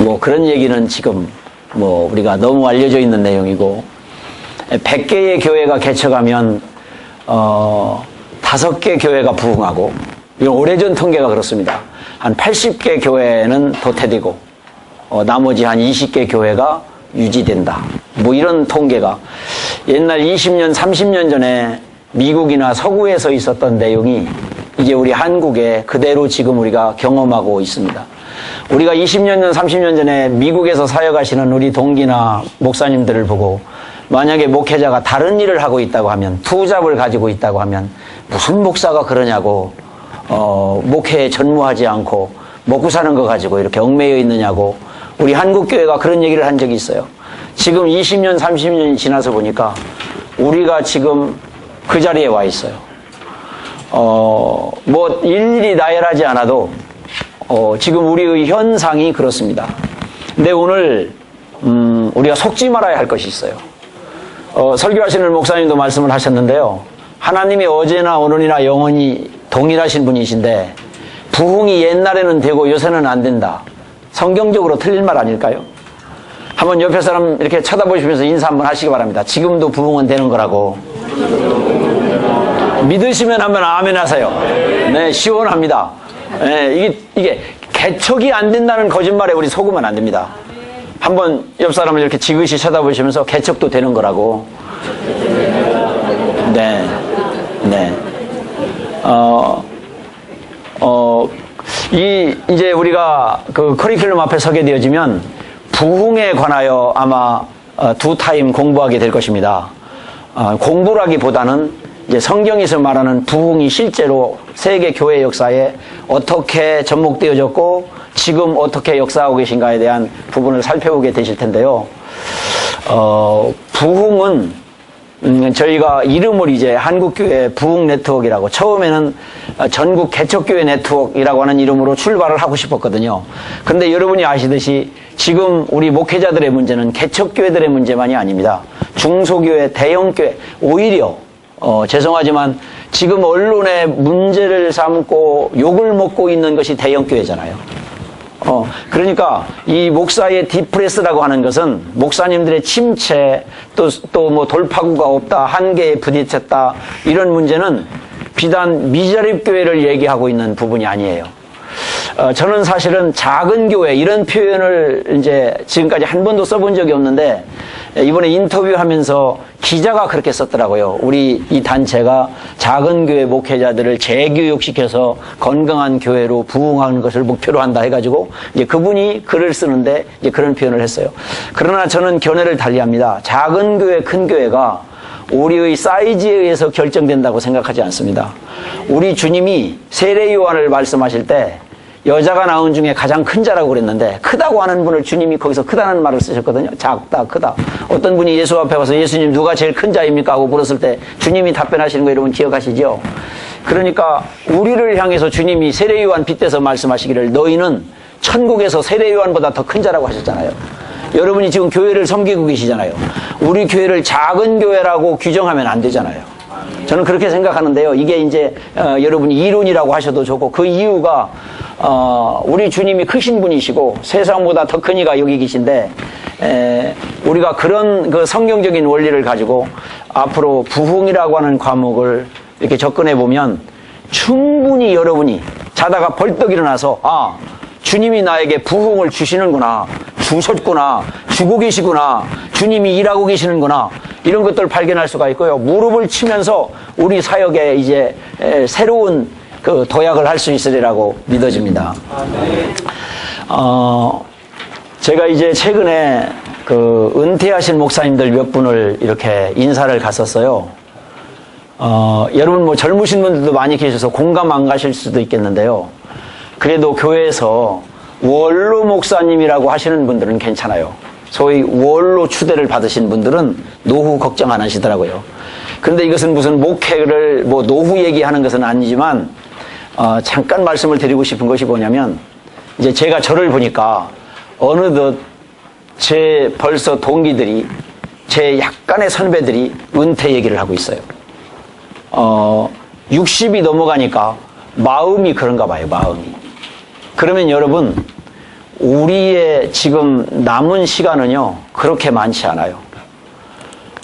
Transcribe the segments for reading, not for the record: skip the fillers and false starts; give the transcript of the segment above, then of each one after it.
뭐 그런 얘기는 지금 뭐 우리가 너무 알려져 있는 내용이고, 100개의 교회가 개척하면 5개 교회가 부흥하고, 이건 오래전 통계가 그렇습니다. 한 80개 교회는 도태되고 나머지 한 20개 교회가 유지된다. 뭐 이런 통계가 옛날 20년, 30년 전에 미국이나 서구에서 있었던 내용이 이제 우리 한국에 그대로 지금 우리가 경험하고 있습니다. 우리가 20년 전, 30년 전에 미국에서 사역하시는 우리 동기나 목사님들을 보고 만약에 목회자가 다른 일을 하고 있다고 하면, 투잡을 가지고 있다고 하면 무슨 목사가 그러냐고, 목회에 전무하지 않고 먹고 사는 거 가지고 이렇게 얽매여 있느냐고 우리 한국교회가 그런 얘기를 한 적이 있어요. 지금 20년, 30년이 지나서 보니까 우리가 지금 그 자리에 와 있어요. 뭐 일일이 나열하지 않아도 지금 우리의 현상이 그렇습니다. 근데 오늘 우리가 속지 말아야 할 것이 있어요. 설교하시는 목사님도 말씀을 하셨는데요. 하나님이 어제나 오늘이나 영원히 동일하신 분이신데 부흥이 옛날에는 되고 요새는 안 된다. 성경적으로 틀린 말 아닐까요? 한번 옆에 사람 이렇게 쳐다보시면서 인사 한번 하시기 바랍니다. 지금도 부흥은 되는 거라고. 믿으시면 한번 아멘 하세요. 네, 시원합니다. 네, 이게 개척이 안 된다는 거짓말에 우리 속으면 안 됩니다. 한번 옆 사람을 이렇게 지그시 쳐다보시면서 개척도 되는 거라고. 네, 네. 이제 우리가 그 커리큘럼 앞에 서게 되어지면 부흥에 관하여 아마 2타임 공부하게 될 것입니다. 공부라기보다는 이제 성경에서 말하는 부흥이 실제로 세계 교회 역사에 어떻게 접목되어졌고 지금 어떻게 역사하고 계신가에 대한 부분을 살펴보게 되실 텐데요. 부흥은 저희가 이름을 이제 한국교회 부흥 네트워크라고, 처음에는 전국 개척교회 네트워크라고 하는 이름으로 출발을 하고 싶었거든요. 그런데 여러분이 아시듯이 지금 우리 목회자들의 문제는 개척교회들의 문제만이 아닙니다. 중소교회, 대형교회, 오히려 죄송하지만 지금 언론의 문제를 삼고 욕을 먹고 있는 것이 대형교회잖아요. 그러니까 이 목사의 디프레스라고 하는 것은 목사님들의 침체, 또 뭐 돌파구가 없다, 한계에 부딪혔다, 이런 문제는 비단 미자립 교회를 얘기하고 있는 부분이 아니에요. 저는 사실은 작은 교회, 이런 표현을 이제 지금까지 한 번도 써본 적이 없는데, 이번에 인터뷰하면서 기자가 그렇게 썼더라고요. 우리 이 단체가 작은 교회 목회자들을 재교육시켜서 건강한 교회로 부흥하는 것을 목표로 한다 해가지고 이제 그분이 글을 쓰는데 이제 그런 표현을 했어요. 그러나 저는 견해를 달리합니다. 작은 교회, 큰 교회가 우리의 사이즈에 의해서 결정된다고 생각하지 않습니다. 우리 주님이 세례 요한을 말씀하실 때 여자가 낳은 중에 가장 큰 자라고 그랬는데, 크다고 하는 분을 주님이 거기서 크다는 말을 쓰셨거든요. 작다, 크다. 어떤 분이 예수 앞에 와서 예수님 누가 제일 큰 자입니까? 하고 물었을 때 주님이 답변하시는 거 여러분 기억하시죠? 그러니까 우리를 향해서 주님이 세례 요한 빗대서 말씀하시기를 너희는 천국에서 세례 요한보다 더 큰 자라고 하셨잖아요. 여러분이 지금 교회를 섬기고 계시잖아요. 우리 교회를 작은 교회라고 규정하면 안 되잖아요. 저는 그렇게 생각하는데요. 이게 이제 여러분이 이론이라고 하셔도 좋고, 그 이유가 우리 주님이 크신 분이시고 세상보다 더 큰 이가 여기 계신데, 우리가 그런 그 성경적인 원리를 가지고 앞으로 부흥이라고 하는 과목을 이렇게 접근해 보면 충분히 여러분이 자다가 벌떡 일어나서 주님이 나에게 부흥을 주시는구나, 주셨구나, 주고 계시구나, 주님이 일하고 계시는구나, 이런 것들을 발견할 수가 있고요. 무릎을 치면서 우리 사역에 이제 새로운 그 도약을 할 수 있으리라고 믿어집니다. 제가 이제 최근에 그 은퇴하신 목사님들 몇 분을 이렇게 인사를 갔었어요. 여러분 뭐 젊으신 분들도 많이 계셔서 공감 안 가실 수도 있겠는데요. 그래도 교회에서 원로 목사님이라고 하시는 분들은 괜찮아요. 소위 원로 추대를 받으신 분들은 노후 걱정 안 하시더라고요. 그런데 이것은 무슨 목회를 뭐 노후 얘기하는 것은 아니지만 잠깐 말씀을 드리고 싶은 것이 뭐냐면, 이제 제가 저를 보니까 어느덧 제 벌써 동기들이, 제 약간의 선배들이 은퇴 얘기를 하고 있어요. 60이 넘어가니까 마음이 그런가 봐요, 마음이. 그러면 여러분, 우리의 지금 남은 시간은요, 그렇게 많지 않아요.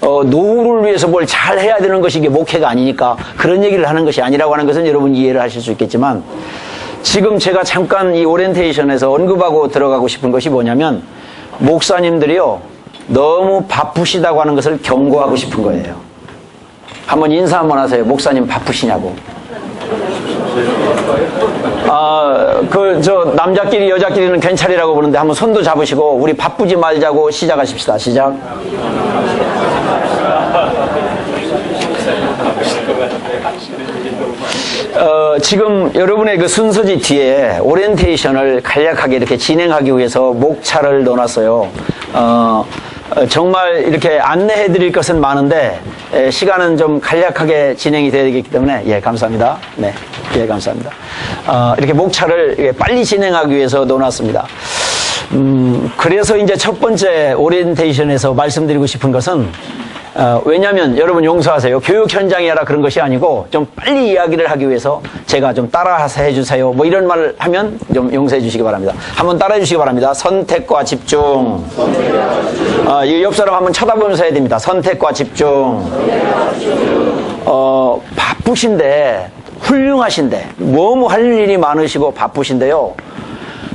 노후를 위해서 뭘 잘 해야 되는 것이 이게 목회가 아니니까 그런 얘기를 하는 것이 아니라고 하는 것은 여러분 이해를 하실 수 있겠지만, 지금 제가 잠깐 이 오리엔테이션에서 언급하고 들어가고 싶은 것이 뭐냐면, 목사님들이요, 너무 바쁘시다고 하는 것을 경고하고 싶은 거예요. 한번 인사 한번 하세요. 목사님 바쁘시냐고. 남자끼리 여자끼리는 괜찮이라고 부르는데 한번 손도 잡으시고 우리 바쁘지 말자고 시작하십시다. 시작. 지금 여러분의 그 순서지 뒤에 오리엔테이션을 간략하게 이렇게 진행하기 위해서 목차를 넣어놨어요. 정말 이렇게 안내해 드릴 것은 많은데 시간은 좀 간략하게 진행이 되어야 되기 때문에 예, 감사합니다. 네, 예, 감사합니다. 이렇게 목차를 이렇게 빨리 진행하기 위해서 넣어놨습니다. 그래서 이제 첫 번째 오리엔테이션에서 말씀드리고 싶은 것은 왜냐하면 여러분 용서하세요. 교육 현장이라 그런 것이 아니고 좀 빨리 이야기를 하기 위해서 제가 좀 따라서 해주세요. 뭐 이런 말을 하면 좀 용서해 주시기 바랍니다. 한번 따라해 주시기 바랍니다. 선택과 집중. 이 옆 사람 한번 쳐다보면서 해야 됩니다. 선택과 집중. 바쁘신데 훌륭하신데 뭐뭐 할 일이 많으시고 바쁘신데요.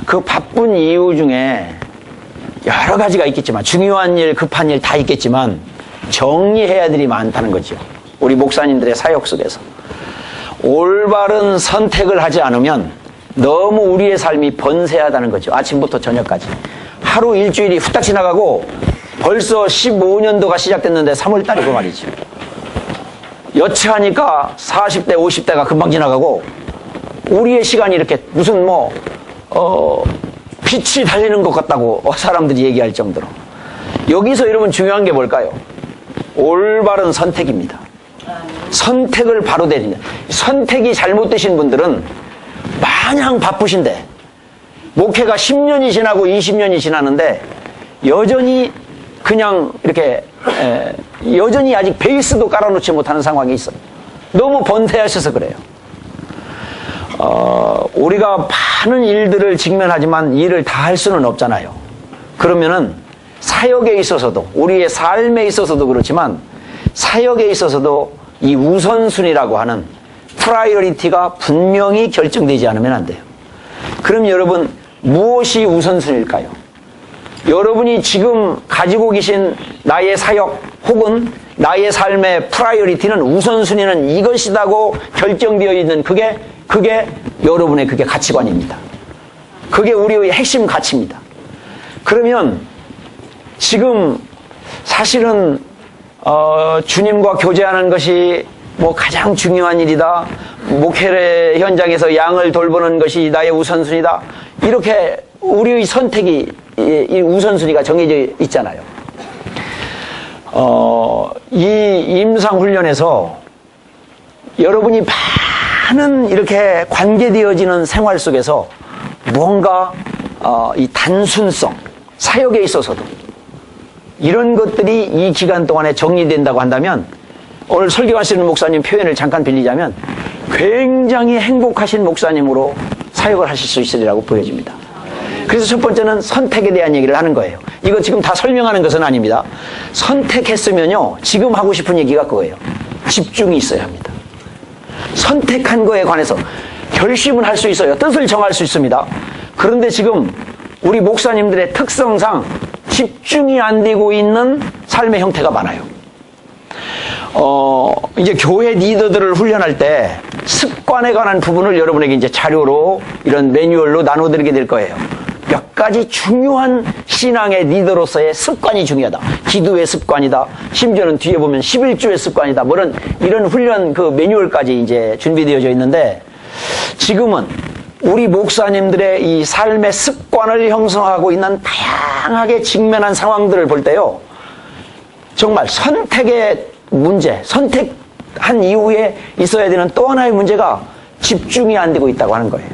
그 바쁜 이유 중에 여러 가지가 있겠지만 중요한 일, 급한 일 다 있겠지만 정리해야 될 일이 많다는 거죠. 우리 목사님들의 사역 속에서. 올바른 선택을 하지 않으면 너무 우리의 삶이 번세하다는 거죠. 아침부터 저녁까지. 하루 일주일이 후딱 지나가고 벌써 15년도가 시작됐는데 3월달이고 말이죠. 여차하니까 40대, 50대가 금방 지나가고 우리의 시간이 이렇게 무슨 빛이 달리는 것 같다고 사람들이 얘기할 정도로. 여기서 여러분 중요한 게 뭘까요? 올바른 선택입니다. 선택을 바로 내리는. 선택이 잘못되신 분들은 마냥 바쁘신데 목회가 10년이 지나고 20년이 지나는데 여전히 그냥 이렇게 여전히 아직 베이스도 깔아놓지 못하는 상황이 있어요. 너무 번태하셔서 그래요. 우리가 많은 일들을 직면하지만 일을 다 할 수는 없잖아요. 그러면은 사역에 있어서도 우리의 삶에 있어서도 그렇지만 사역에 있어서도 이 우선순위라고 하는 프라이어리티가 분명히 결정되지 않으면 안 돼요. 그럼 여러분 무엇이 우선순위일까요? 여러분이 지금 가지고 계신 나의 사역 혹은 나의 삶의 프라이어리티는 우선순위는 이것이라고 결정되어 있는 그게 여러분의 그게 가치관입니다. 그게 우리의 핵심 가치입니다. 그러면 지금 사실은 주님과 교제하는 것이 뭐 가장 중요한 일이다. 목회 현장에서 양을 돌보는 것이 나의 우선순위다. 이렇게 우리의 선택이 이 우선순위가 정해져 있잖아요. 이 임상훈련에서 여러분이 많은 이렇게 관계되어지는 생활 속에서 뭔가 이 단순성, 사역에 있어서도 이런 것들이 이 기간 동안에 정리된다고 한다면 오늘 설교하시는 목사님 표현을 잠깐 빌리자면 굉장히 행복하신 목사님으로 사역을 하실 수 있으리라고 보여집니다. 그래서 첫 번째는 선택에 대한 얘기를 하는 거예요. 이거 지금 다 설명하는 것은 아닙니다. 선택했으면요, 지금 하고 싶은 얘기가 그거예요. 집중이 있어야 합니다. 선택한 거에 관해서 결심을 할 수 있어요. 뜻을 정할 수 있습니다. 그런데 지금 우리 목사님들의 특성상 집중이 안 되고 있는 삶의 형태가 많아요. 이제 교회 리더들을 훈련할 때 습관에 관한 부분을 여러분에게 이제 자료로 이런 매뉴얼로 나눠드리게 될 거예요. 몇 가지 중요한 신앙의 리더로서의 습관이 중요하다. 기도의 습관이다. 심지어는 뒤에 보면 11조의 습관이다. 뭐 이런 훈련 그 매뉴얼까지 이제 준비되어져 있는데 지금은 우리 목사님들의 이 삶의 습관을 형성하고 있는 다양하게 직면한 상황들을 볼 때요. 정말 선택의 문제, 선택한 이후에 있어야 되는 또 하나의 문제가 집중이 안 되고 있다고 하는 거예요.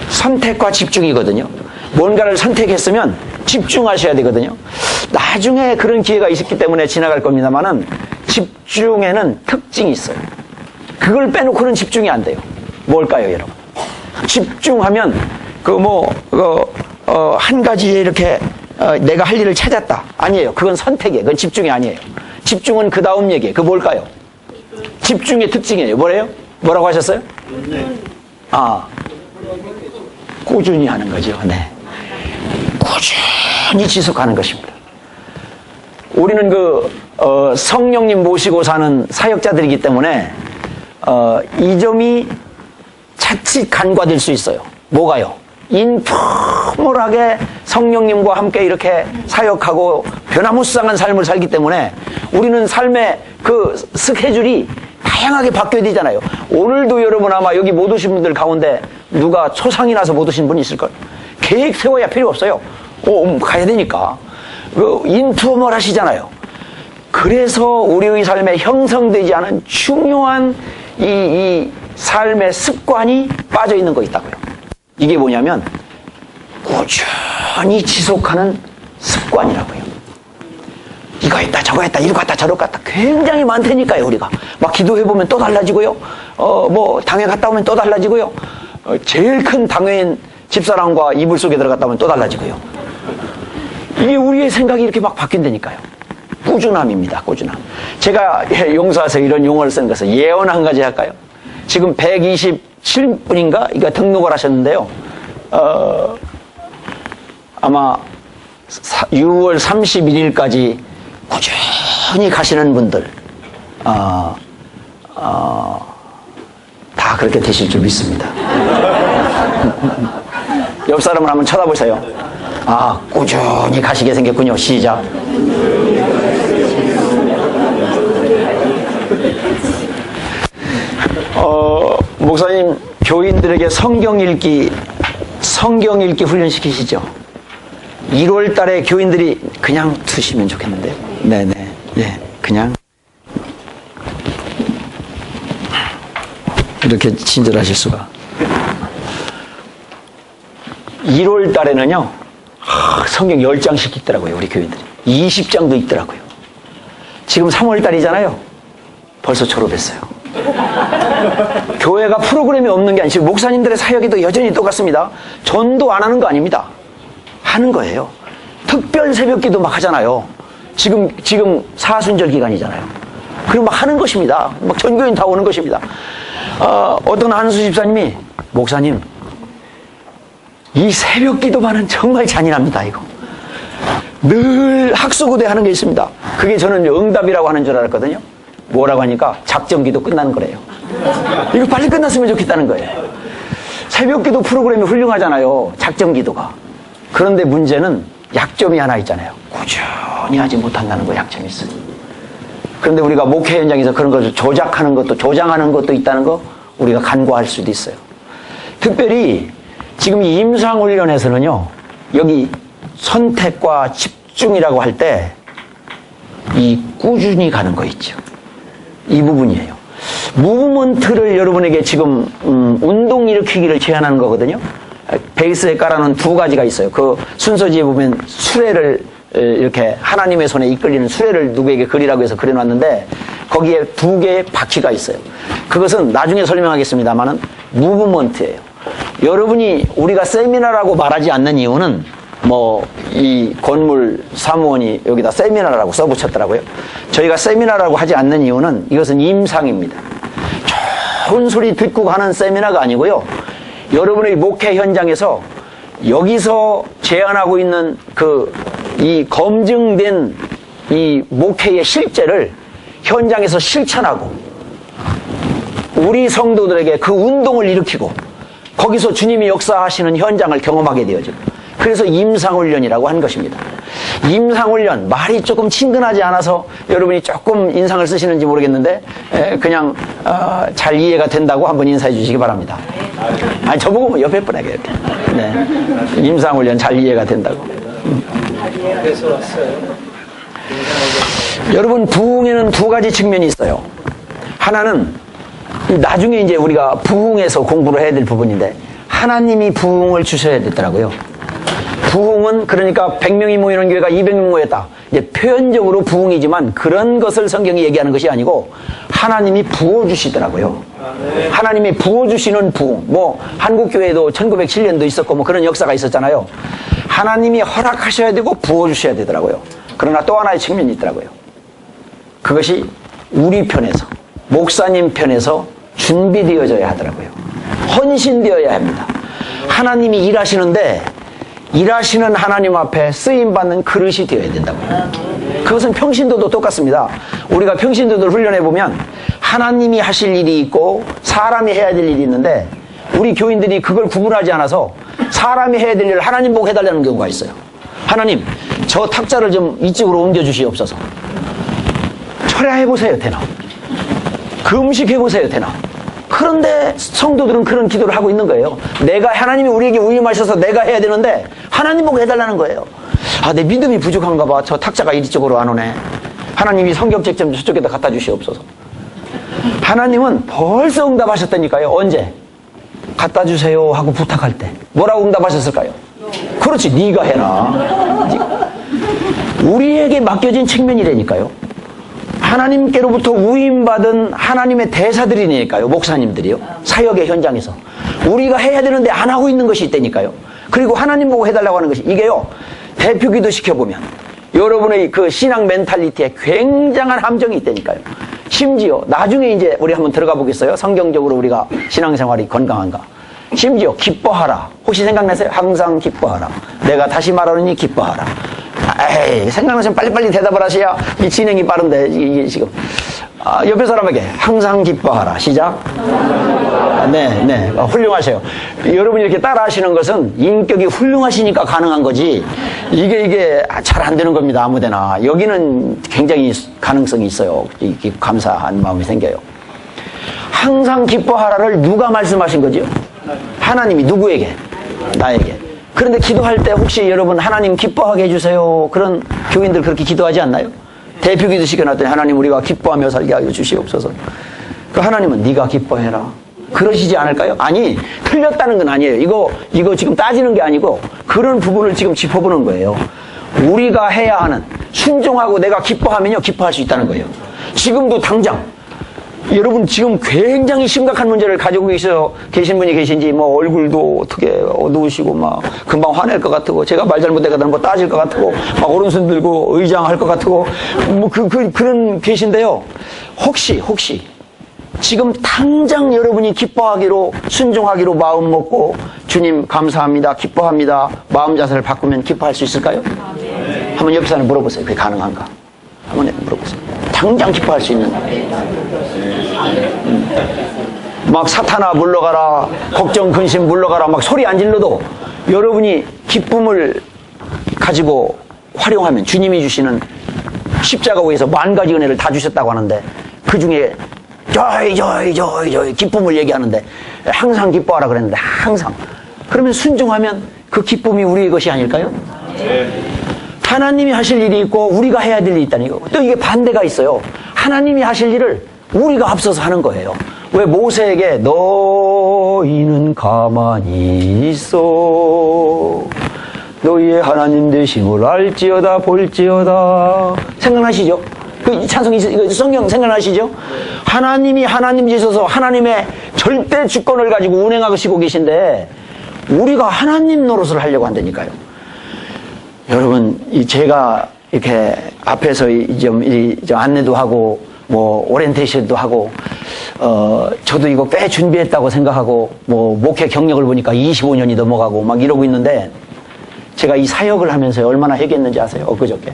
선택과 집중이거든요. 뭔가를 선택했으면 집중하셔야 되거든요. 나중에 그런 기회가 있었기 때문에 지나갈 겁니다만은 집중에는 특징이 있어요. 그걸 빼놓고는 집중이 안 돼요. 뭘까요, 여러분? 집중하면 한 가지에 이렇게 내가 할 일을 찾았다. 아니에요. 그건 선택이에요. 그건 집중이 아니에요. 집중은 그 다음 얘기예요. 그 뭘까요? 집중의 특징이에요. 뭐래요? 뭐라고 하셨어요? 꾸준히 하는 거죠. 네. 꾸준히 지속하는 것입니다. 우리는 성령님 모시고 사는 사역자들이기 때문에, 이 점이 자칫 간과될 수 있어요. 뭐가요? 인포멀하게 성령님과 함께 이렇게 사역하고 변화무쌍한 삶을 살기 때문에 우리는 삶의 그 스케줄이 다양하게 바뀌어야 되잖아요. 오늘도 여러분 아마 여기 못 오신 분들 가운데 누가 초상이 나서 못 오신 분이 있을걸? 계획 세워야 필요 없어요. 가야 되니까. 인투어멀 하시잖아요. 그래서 우리의 삶에 형성되지 않은 중요한 이 삶의 습관이 빠져 있는 거 있다고요. 이게 뭐냐면 꾸준히 지속하는 습관이라고요. 이거 했다 저거 했다 이거 갔다 저거 갔다 굉장히 많다니까요. 우리가 막 기도해보면 또 달라지고요. 당회 갔다 오면 또 달라지고요. 제일 큰 당회인 집사람과 이불 속에 들어갔다 오면 또 달라지고요. 이게 우리의 생각이 이렇게 막 바뀐다니까요. 꾸준함입니다. 꾸준함. 제가 용서하서 이런 용어를 쓴 것은 예언 한 가지 할까요? 지금 127분인가 이거 등록을 하셨는데요. 아마 6월 31일까지 꾸준히 가시는 분들 다 그렇게 되실 줄 믿습니다. 옆 사람을 한번 쳐다보세요. 꾸준히 가시게 생겼군요. 시작. 목사님, 교인들에게 성경 읽기 훈련시키시죠? 1월 달에 교인들이 그냥 두시면 좋겠는데요. 네네. 예, 그냥. 이렇게 친절하실 수가. 1월 달에는요, 성경 10장씩 읽더라고요, 우리 교인들이. 20장도 읽더라고요. 지금 3월 달이잖아요. 벌써 졸업했어요. 교회가 프로그램이 없는 게 아니고, 지금 목사님들의 사역에도 여전히 똑같습니다. 전도 안 하는 거 아닙니다. 하는 거예요. 특별 새벽 기도 막 하잖아요. 지금 사순절 기간이잖아요. 그럼 막 하는 것입니다. 막 전교인 다 오는 것입니다. 어떤 한수 집사님이, 목사님, 이 새벽 기도만은 정말 잔인합니다, 이거. 늘 학수고대 하는 게 있습니다. 그게 저는 응답이라고 하는 줄 알았거든요. 뭐라고 하니까 작전 기도 끝나는 거래요. 이거 빨리 끝났으면 좋겠다는 거예요. 새벽 기도 프로그램이 훌륭하잖아요. 작전 기도가. 그런데 문제는 약점이 하나 있잖아요. 꾸준히 하지 못한다는 거 약점이 있어요. 그런데 우리가 목회 현장에서 그런 것을 조장하는 것도 있다는 거 우리가 간과할 수도 있어요. 특별히 지금 이 임상훈련에서는요, 여기 선택과 집중이라고 할 때 이 꾸준히 가는 거 있죠. 이 부분이에요. 무브먼트를 여러분에게 지금 운동 일으키기를 제안하는 거거든요. 베이스에 깔아놓은 두 가지가 있어요. 그 순서지에 보면 수레를 이렇게 하나님의 손에 이끌리는 수레를 누구에게 그리라고 해서 그려놨는데 거기에 두 개의 바퀴가 있어요. 그것은 나중에 설명하겠습니다만은 무브먼트예요. 여러분이 우리가 세미나라고 말하지 않는 이유는 이 건물 사무원이 여기다 세미나라고 써붙였더라고요. 저희가 세미나라고 하지 않는 이유는 이것은 임상입니다. 좋은 소리 듣고 가는 세미나가 아니고요. 여러분의 목회 현장에서 여기서 제안하고 있는 이 검증된 이 목회의 실제를 현장에서 실천하고 우리 성도들에게 그 운동을 일으키고 거기서 주님이 역사하시는 현장을 경험하게 되어져. 그래서 임상훈련이라고 한 것입니다. 임상훈련, 말이 조금 친근하지 않아서 여러분이 조금 인상을 쓰시는지 모르겠는데 그냥 잘 이해가 된다고 한번 인사해 주시기 바랍니다. 아니 저보고 뭐 옆에 분에게 이렇게. 네. 임상훈련 잘 이해가 된다고. 여러분, 부흥에는 두 가지 측면이 있어요. 하나는 나중에 이제 우리가 부흥에서 공부를 해야 될 부분인데 하나님이 부흥을 주셔야 되더라고요. 부흥은 그러니까 100명이 모이는 교회가 200명 모였다. 이제 표현적으로 부흥이지만 그런 것을 성경이 얘기하는 것이 아니고 하나님이 부어주시더라고요. 하나님이 부어주시는 부흥. 뭐 한국교회도 1907년도 있었고 뭐 그런 역사가 있었잖아요. 하나님이 허락하셔야 되고 부어주셔야 되더라고요. 그러나 또 하나의 측면이 있더라고요. 그것이 우리 편에서, 목사님 편에서 준비되어져야 하더라고요. 헌신되어야 합니다. 하나님이 일하시는데 일하시는 하나님 앞에 쓰임받는 그릇이 되어야 된다고요. 그것은 평신도도 똑같습니다. 우리가 평신도들 훈련해보면 하나님이 하실 일이 있고 사람이 해야 될 일이 있는데 우리 교인들이 그걸 구분하지 않아서 사람이 해야 될 일을 하나님 보고 해달라는 경우가 있어요. 하나님, 저 탁자를 좀 이쪽으로 옮겨주시옵소서. 철야해보세요, 되나? 금식해보세요, 되나? 그런데 성도들은 그런 기도를 하고 있는 거예요. 하나님이 우리에게 위임하셔서 내가 해야 되는데 하나님 보고 해달라는 거예요. 아, 내 믿음이 부족한가 봐. 저 탁자가 이쪽으로 안 오네. 하나님이 성경책 좀 저쪽에다 갖다 주시옵소서. 하나님은 벌써 응답하셨다니까요. 언제? 갖다 주세요 하고 부탁할 때. 뭐라고 응답하셨을까요? 그렇지, 네가 해라. 우리에게 맡겨진 측면이라니까요. 하나님께로부터 위임받은 하나님의 대사들이니까요. 목사님들이요. 사역의 현장에서. 우리가 해야 되는데 안 하고 있는 것이 있다니까요. 그리고 하나님 보고 해달라고 하는 것이 이게요. 대표기도 시켜보면 여러분의 그 신앙 멘탈리티에 굉장한 함정이 있다니까요. 심지어 나중에 이제 우리 한번 들어가 보겠어요. 성경적으로 우리가 신앙생활이 건강한가. 심지어 기뻐하라. 혹시 생각나세요? 항상 기뻐하라. 내가 다시 말하느니 기뻐하라. 에이, 생각나시면 빨리빨리 대답을 하셔야 이 진행이 빠른데 이게 지금 옆에 사람에게 항상 기뻐하라. 시작. 네, 훌륭하세요. 여러분이 이렇게 따라 하시는 것은 인격이 훌륭하시니까 가능한 거지 이게 잘 안 되는 겁니다. 아무데나. 여기는 굉장히 가능성이 있어요. 이렇게 감사한 마음이 생겨요. 항상 기뻐하라를 누가 말씀하신 거죠? 하나님이 누구에게? 나에게. 그런데 기도할 때 혹시 여러분 하나님 기뻐하게 해주세요. 그런 교인들 그렇게 기도하지 않나요? 대표기도 시켜놨더니 하나님 우리가 기뻐하며 살게 하여 주시옵소서. 그 하나님은 네가 기뻐해라. 그러시지 않을까요? 아니, 틀렸다는 건 아니에요. 이거 지금 따지는 게 아니고 그런 부분을 지금 짚어보는 거예요. 우리가 해야 하는 순종하고 내가 기뻐하면요 기뻐할 수 있다는 거예요. 지금도 당장 여러분 지금 굉장히 심각한 문제를 가지고 계신 분이 계신지 뭐 얼굴도 어떻게 어두우시고 막 금방 화낼 것 같고 제가 말 잘못해가지고 뭐 따질 것 같고 막 오른손 들고 의장할 것 같고 뭐 그런 계신데요. 혹시 지금 당장 여러분이 기뻐하기로 순종하기로 마음 먹고 주님 감사합니다 기뻐합니다 마음 자세를 바꾸면 기뻐할 수 있을까요? 한번 옆에 사람 물어보세요. 그게 가능한가? 한번 물어보세요. 당장 기뻐할 수 있는 막 사탄아 물러가라 걱정 근심 물러가라 막 소리 안 질러도 여러분이 기쁨을 가지고 활용하면 주님이 주시는 십자가 위에서 10,000가지 은혜를 다 주셨다고 하는데 그 중에 joy 기쁨을 얘기하는데 항상 기뻐하라 그랬는데 항상 그러면 순종하면 그 기쁨이 우리의 것이 아닐까요? 하나님이 하실 일이 있고 우리가 해야 될 일이 있다는 거. 또 이게 반대가 있어요. 하나님이 하실 일을 우리가 앞서서 하는 거예요. 왜 모세에게 너희는 가만히 있어 너희의 하나님 되심을 알지어다 볼지어다. 생각나시죠? 그 찬송이 성경 생각나시죠? 하나님이 하나님 되셔서 하나님의 절대 주권을 가지고 운행하시고 계신데 우리가 하나님 노릇을 하려고 한다니까요. 여러분, 제가 이렇게 앞에서 좀 안내도 하고, 뭐, 오리엔테이션도 하고, 저도 이거 꽤 준비했다고 생각하고, 뭐, 목회 경력을 보니까 25년이 넘어가고 막 이러고 있는데, 제가 이 사역을 하면서 얼마나 해겠는지 아세요? 엊그저께.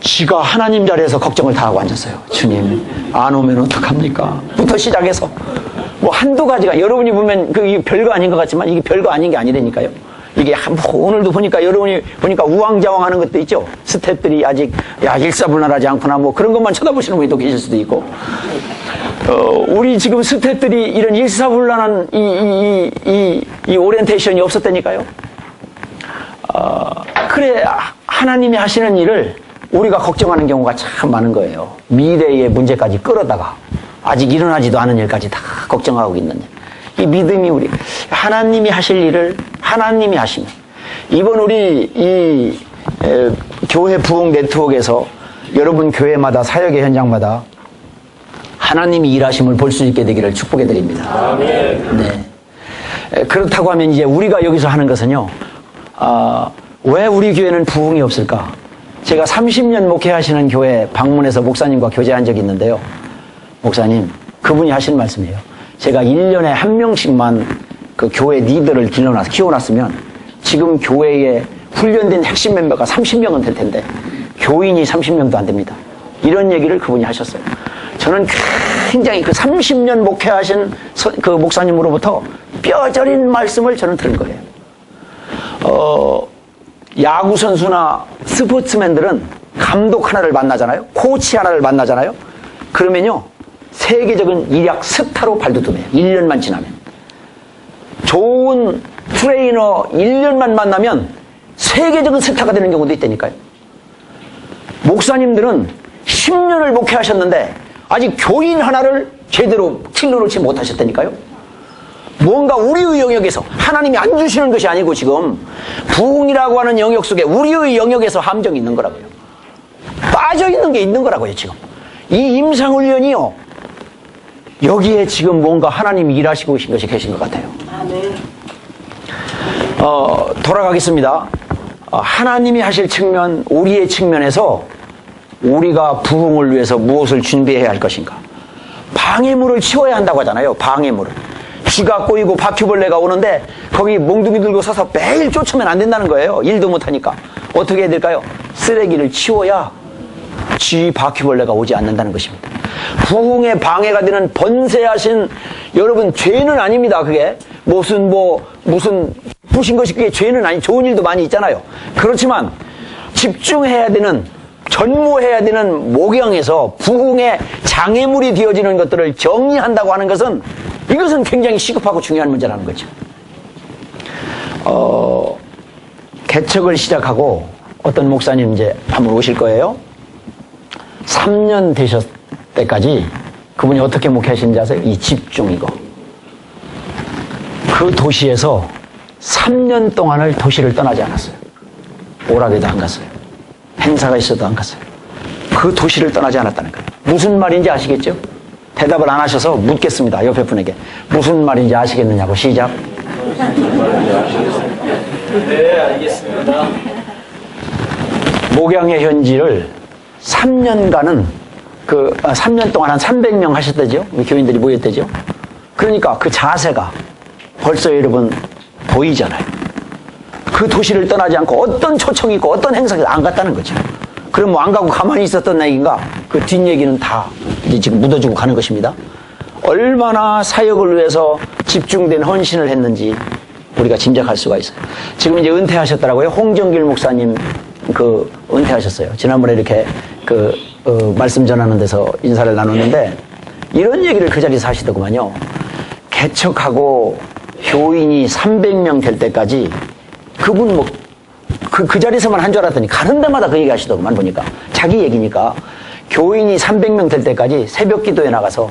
지가 하나님 자리에서 걱정을 다 하고 앉았어요. 주님, 안 오면 어떡합니까? 부터 시작해서. 뭐, 한두 가지가, 여러분이 보면 이게 별거 아닌 것 같지만, 이게 별거 아닌 게 아니라니까요. 이게 오늘도 보니까 여러분이 보니까 우왕좌왕하는 것도 있죠. 스태프들이 아직 일사불란하지 않구나 뭐 그런 것만 쳐다보시는 분이 또 계실 수도 있고 우리 지금 스태프들이 이런 일사불란한 이 오리엔테이션이 없었다니까요. 그래 하나님이 하시는 일을 우리가 걱정하는 경우가 참 많은 거예요. 미래의 문제까지 끌어다가 아직 일어나지도 않은 일까지 다 걱정하고 있는 일. 이 믿음이 우리 하나님이 하실 일을 하나님이 하시면 이번 우리 교회 부흥 네트워크에서 여러분 교회마다 사역의 현장마다 하나님이 일하심을 볼 수 있게 되기를 축복해 드립니다. 네. 그렇다고 하면 이제 우리가 여기서 하는 것은요, 왜 우리 교회는 부흥이 없을까? 제가 30년 목회하시는 교회 방문해서 목사님과 교제한 적이 있는데요. 목사님, 그분이 하신 말씀이에요. 제가 1년에 한 명씩만 그 교회 리더를 키워놨으면 지금 교회에 훈련된 핵심 멤버가 30명은 될 텐데 교인이 30명도 안 됩니다. 이런 얘기를 그분이 하셨어요. 저는 굉장히 그 30년 목회하신 그 목사님으로부터 뼈저린 말씀을 저는 들은 거예요. 야구 선수나 스포츠맨들은 감독 하나를 만나잖아요. 코치 하나를 만나잖아요. 그러면요, 세계적인 일약 스타로 발돋움해요. 1년만 지나면. 좋은 트레이너 1년만 만나면 세계적인 스타가 되는 경우도 있다니까요. 목사님들은 10년을 목회하셨는데 아직 교인 하나를 제대로 킬러 놓지 못하셨다니까요. 뭔가 우리의 영역에서 하나님이 안 주시는 것이 아니고 지금 부흥이라고 하는 영역 속에 우리의 영역에서 함정이 있는 거라고요. 빠져있는 게 있는 거라고요. 지금 이 임상훈련이요, 여기에 지금 뭔가 하나님이 일하시고 계신 것이 계신 것 같아요. 돌아가겠습니다. 하나님이 하실 측면, 우리의 측면에서 우리가 부흥을 위해서 무엇을 준비해야 할 것인가? 방해물을 치워야 한다고 하잖아요. 방해물을. 쥐가 꼬이고 바퀴벌레가 오는데 거기 몽둥이 들고 서서 매일 쫓으면 안 된다는 거예요. 일도 못하니까. 어떻게 해야 될까요? 쓰레기를 치워야 쥐, 바퀴벌레가 오지 않는다는 것입니다. 부흥에 방해가 되는 번세하신 여러분, 죄는 아닙니다. 그게 무슨 부신 것이 그게 죄는 아니, 좋은 일도 많이 있잖아요. 그렇지만 집중해야 되는, 전무해야 되는 목양에서 부흥의 장애물이 되어지는 것들을 정리한다고 하는 것은, 이것은 굉장히 시급하고 중요한 문제라는 거죠. 개척을 시작하고 어떤 목사님 이제 한번 오실 거예요. 3년 되셨 때까지 그분이 어떻게 목회하시는지 아세요? 이 집중 이거. 그 도시에서 3년 동안을 도시를 떠나지 않았어요. 오락에도 안 갔어요. 행사가 있어도 안 갔어요. 그 도시를 떠나지 않았다는 거예요. 무슨 말인지 아시겠죠? 대답을 안 하셔서 묻겠습니다. 옆에 분에게. 무슨 말인지 아시겠느냐고. 시작. 네, 알겠습니다. 목양의 현지를 3년간은 3년 동안 한 300명 하셨다죠? 교인들이 모였다죠? 그러니까 그 자세가 벌써 여러분 보이잖아요. 그 도시를 떠나지 않고 어떤 초청이 있고 어떤 행사에 안 갔다는 거죠. 그럼 뭐 안 가고 가만히 있었던 얘기인가? 그 뒷얘기는 다 이제 지금 묻어주고 가는 것입니다. 얼마나 사역을 위해서 집중된 헌신을 했는지 우리가 짐작할 수가 있어요. 지금 이제 은퇴하셨더라고요. 홍정길 목사님 은퇴하셨어요. 지난번에 이렇게 말씀 전하는 데서 인사를 나눴는데 이런 얘기를 그 자리에서 하시더구만요. 개척하고 교인이 300명 될 때까지 그분 그 자리에서만 한 줄 알았더니 가는 데마다 그 얘기 하시더구만. 보니까 자기 얘기니까 교인이 300명 될 때까지 새벽 기도에 나가서,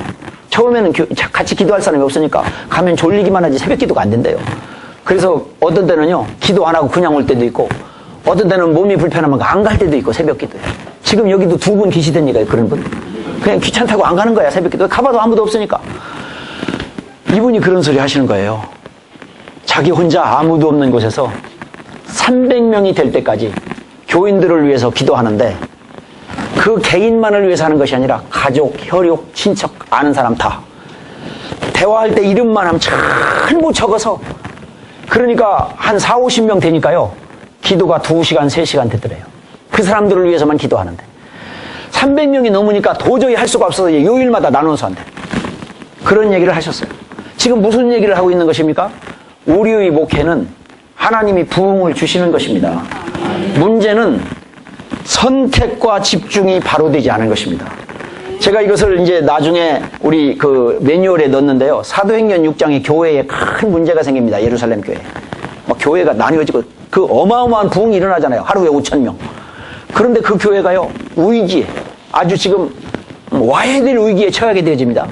처음에는 같이 기도할 사람이 없으니까 가면 졸리기만 하지 새벽 기도가 안 된대요. 그래서 어떤 때는요 기도 안 하고 그냥 올 때도 있고, 어떤 때는 몸이 불편하면 안 갈 때도 있고 새벽 기도에. 지금 여기도 2분 계시다니까요. 그런 분 그냥 귀찮다고 안 가는 거야. 새벽 기도에 가봐도 아무도 없으니까. 이분이 그런 소리 하시는 거예요. 자기 혼자 아무도 없는 곳에서 300명이 될 때까지 교인들을 위해서 기도하는데, 그 개인만을 위해서 하는 것이 아니라 가족, 혈육, 친척, 아는 사람 다 대화할 때 이름만 하면 전부 적어서, 그러니까 한 4, 50명 되니까요 기도가 2시간, 3시간 되더래요. 그 사람들을 위해서만 기도하는데 300명이 넘으니까 도저히 할 수가 없어서 요일마다 나눠서 한대. 그런 얘기를 하셨어요. 지금 무슨 얘기를 하고 있는 것입니까? 우리의 목회는 하나님이 부흥을 주시는 것입니다. 문제는 선택과 집중이 바로 되지 않은 것입니다. 제가 이것을 이제 나중에 우리 매뉴얼에 넣었는데요. 사도행전 6장에 교회에 큰 문제가 생깁니다. 예루살렘 교회. 교회가 나뉘어지고 그 어마어마한 부흥이 일어나잖아요. 하루에 5,000명. 그런데 그 교회가요, 위기에, 아주 지금 와야 될 위기에 처하게 되어집니다.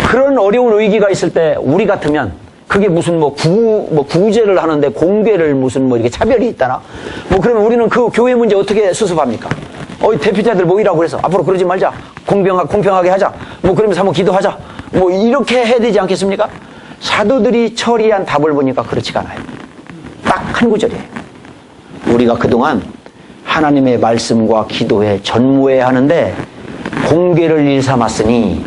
그런 어려운 위기가 있을 때 우리 같으면 그게 무슨 구제를 하는데 공개를 무슨 이렇게 차별이 있다나? 그러면 우리는 그 교회 문제 어떻게 수습합니까? 대표자들 모이라고 그래서 앞으로 그러지 말자. 공평하게 하자. 그러면서 한번 기도하자. 이렇게 해야 되지 않겠습니까? 사도들이 처리한 답을 보니까 그렇지가 않아요. 딱 한 구절이에요. 우리가 그동안 하나님의 말씀과 기도에 전무해야 하는데 공개를 일삼았으니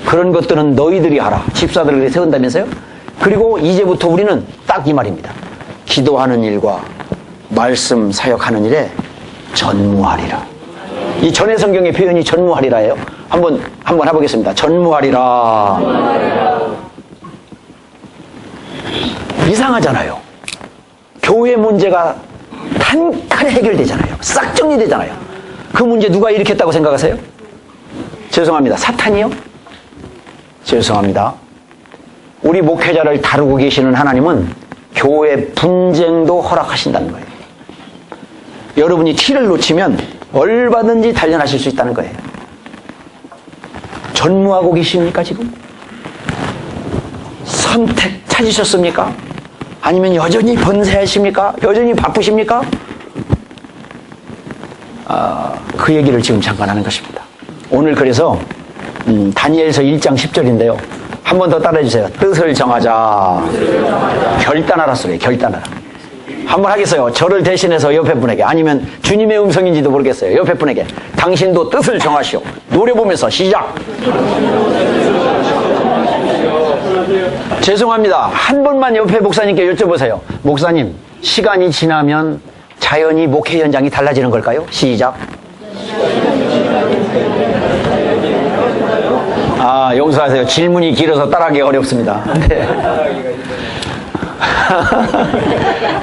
그런 것들은 너희들이 하라. 집사들을 세운다면서요? 그리고 이제부터 우리는 딱 이 말입니다. 기도하는 일과 말씀 사역하는 일에 전무하리라. 이 전의 성경의 표현이 전무하리라예요. 한번 해보겠습니다. 전무하리라. 이상하잖아요. 교회 문제가 단칼에 해결되잖아요. 싹 정리되잖아요. 그 문제 누가 일으켰다고 생각하세요? 죄송합니다. 사탄이요? 죄송합니다. 우리 목회자를 다루고 계시는 하나님은 교회 분쟁도 허락하신다는 거예요. 여러분이 티를 놓치면 얼마든지 단련하실 수 있다는 거예요. 전무하고 계십니까 지금? 선택 찾으셨습니까? 아니면 여전히 번세하십니까? 여전히 바쁘십니까? 그 얘기를 지금 잠깐 하는 것입니다. 오늘 그래서 다니엘서 1장 10절인데요. 한 번 더 따라해주세요. 뜻을 정하자. 결단하라 소리예요. 결단하라. 한번 하겠어요. 저를 대신해서 옆에 분에게, 아니면 주님의 음성인지도 모르겠어요. 옆에 분에게 당신도 뜻을 정하시오. 노래 보면서 시작. 죄송합니다. 한 번만 옆에 목사님께 여쭤보세요. 목사님, 시간이 지나면 자연히 목회 현장이 달라지는 걸까요? 시작. 용서하세요. 질문이 길어서 따라하기 어렵습니다. 네.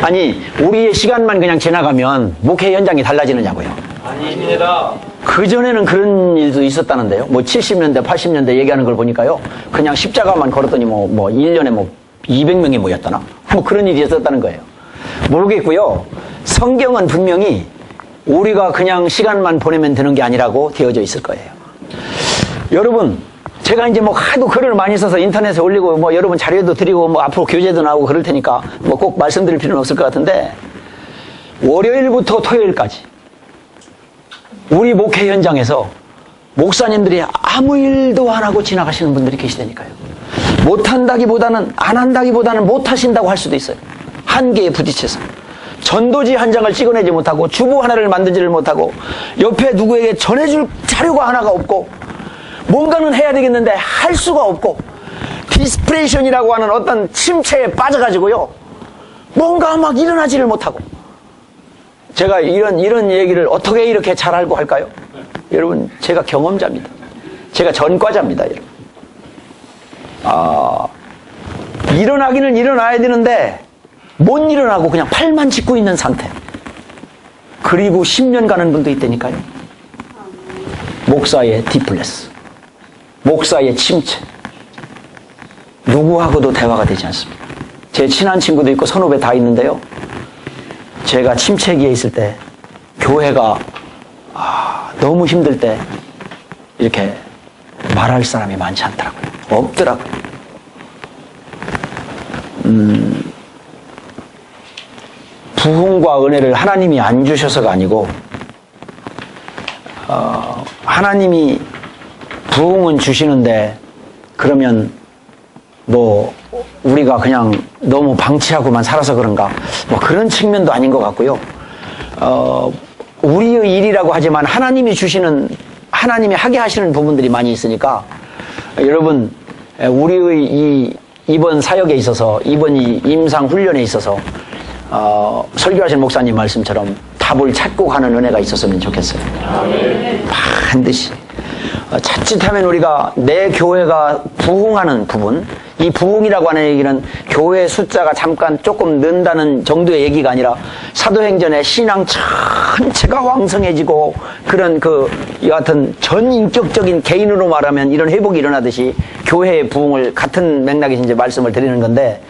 아니, 우리의 시간만 그냥 지나가면 목회 현장이 달라지느냐고요. 아닙니다. 그전에는 그런 일도 있었다는데요. 70년대, 80년대 얘기하는 걸 보니까요. 그냥 십자가만 걸었더니 1년에 200명이 모였다나? 그런 일이 있었다는 거예요. 모르겠고요. 성경은 분명히 우리가 그냥 시간만 보내면 되는 게 아니라고 되어져 있을 거예요. 여러분, 제가 이제 하도 글을 많이 써서 인터넷에 올리고 여러분 자료도 드리고 앞으로 교재도 나오고 그럴 테니까 꼭 말씀드릴 필요는 없을 것 같은데, 월요일부터 토요일까지 우리 목회 현장에서 목사님들이 아무 일도 안 하고 지나가시는 분들이 계시다니까요. 못한다기보다는, 안 한다기보다는 못하신다고 할 수도 있어요. 한계에 부딪혀서 전도지 한 장을 찍어내지 못하고 주보 하나를 만들지를 못하고 옆에 누구에게 전해줄 자료가 하나가 없고 뭔가는 해야 되겠는데 할 수가 없고 디스프레이션이라고 하는 어떤 침체에 빠져가지고요. 뭔가 막 일어나지를 못하고. 제가 이런 얘기를 어떻게 이렇게 잘 알고 할까요? 여러분, 제가 경험자입니다. 제가 전과자입니다, 여러분. 일어나기는 일어나야 되는데 못 일어나고 그냥 팔만 짚고 있는 상태. 그리고 10년 가는 분도 있다니까요. 목사의 디플레스, 목사의 침체, 누구하고도 대화가 되지 않습니다. 제 친한 친구도 있고 선후배 다 있는데요. 제가 침체기에 있을 때 교회가 너무 힘들 때 이렇게 말할 사람이 많지 않더라고요. 없더라고요. 부흥과 은혜를 하나님이 안 주셔서가 아니고 하나님이 부흥은 주시는데 그러면 우리가 그냥 너무 방치하고만 살아서 그런가, 그런 측면도 아닌 것 같고요. 우리의 일이라고 하지만 하나님이 하게 하시는 부분들이 많이 있으니까, 여러분, 우리의 이번 사역에 있어서, 이번 이 임상 훈련에 있어서, 설교하신 목사님 말씀처럼 답을 찾고 가는 은혜가 있었으면 좋겠어요. 반드시. 자칫하면 우리가 내 교회가 부흥하는 부분, 이 부흥이라고 하는 얘기는 교회 숫자가 잠깐 조금 는다는 정도의 얘기가 아니라 사도행전에 신앙 전체가 왕성해지고 그런 여하튼 전인격적인 개인으로 말하면 이런 회복이 일어나듯이 교회의 부흥을 같은 맥락에서 이제 말씀을 드리는 건데,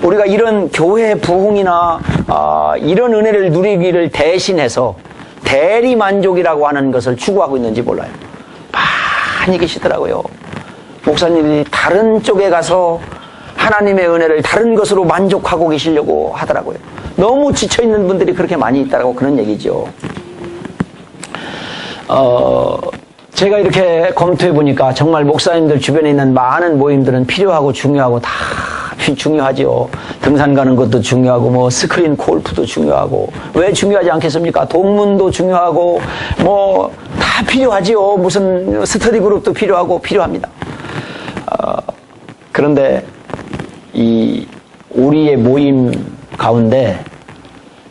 우리가 이런 교회 부흥이나 이런 은혜를 누리기를 대신해서 대리 만족이라고 하는 것을 추구하고 있는지 몰라요. 많이 계시더라고요. 목사님이 다른 쪽에 가서 하나님의 은혜를 다른 것으로 만족하고 계시려고 하더라고요. 너무 지쳐있는 분들이 그렇게 많이 있다고 그런 얘기죠. 제가 이렇게 검토해 보니까 정말 목사님들 주변에 있는 많은 모임들은 필요하고 중요하고 다 중요하죠. 등산 가는 것도 중요하고 뭐 스크린 골프도 중요하고 왜 중요하지 않겠습니까? 동문도 중요하고 뭐 다 필요하지요. 무슨 스터디 그룹도 필요하고 필요합니다. 그런데 이 우리의 모임 가운데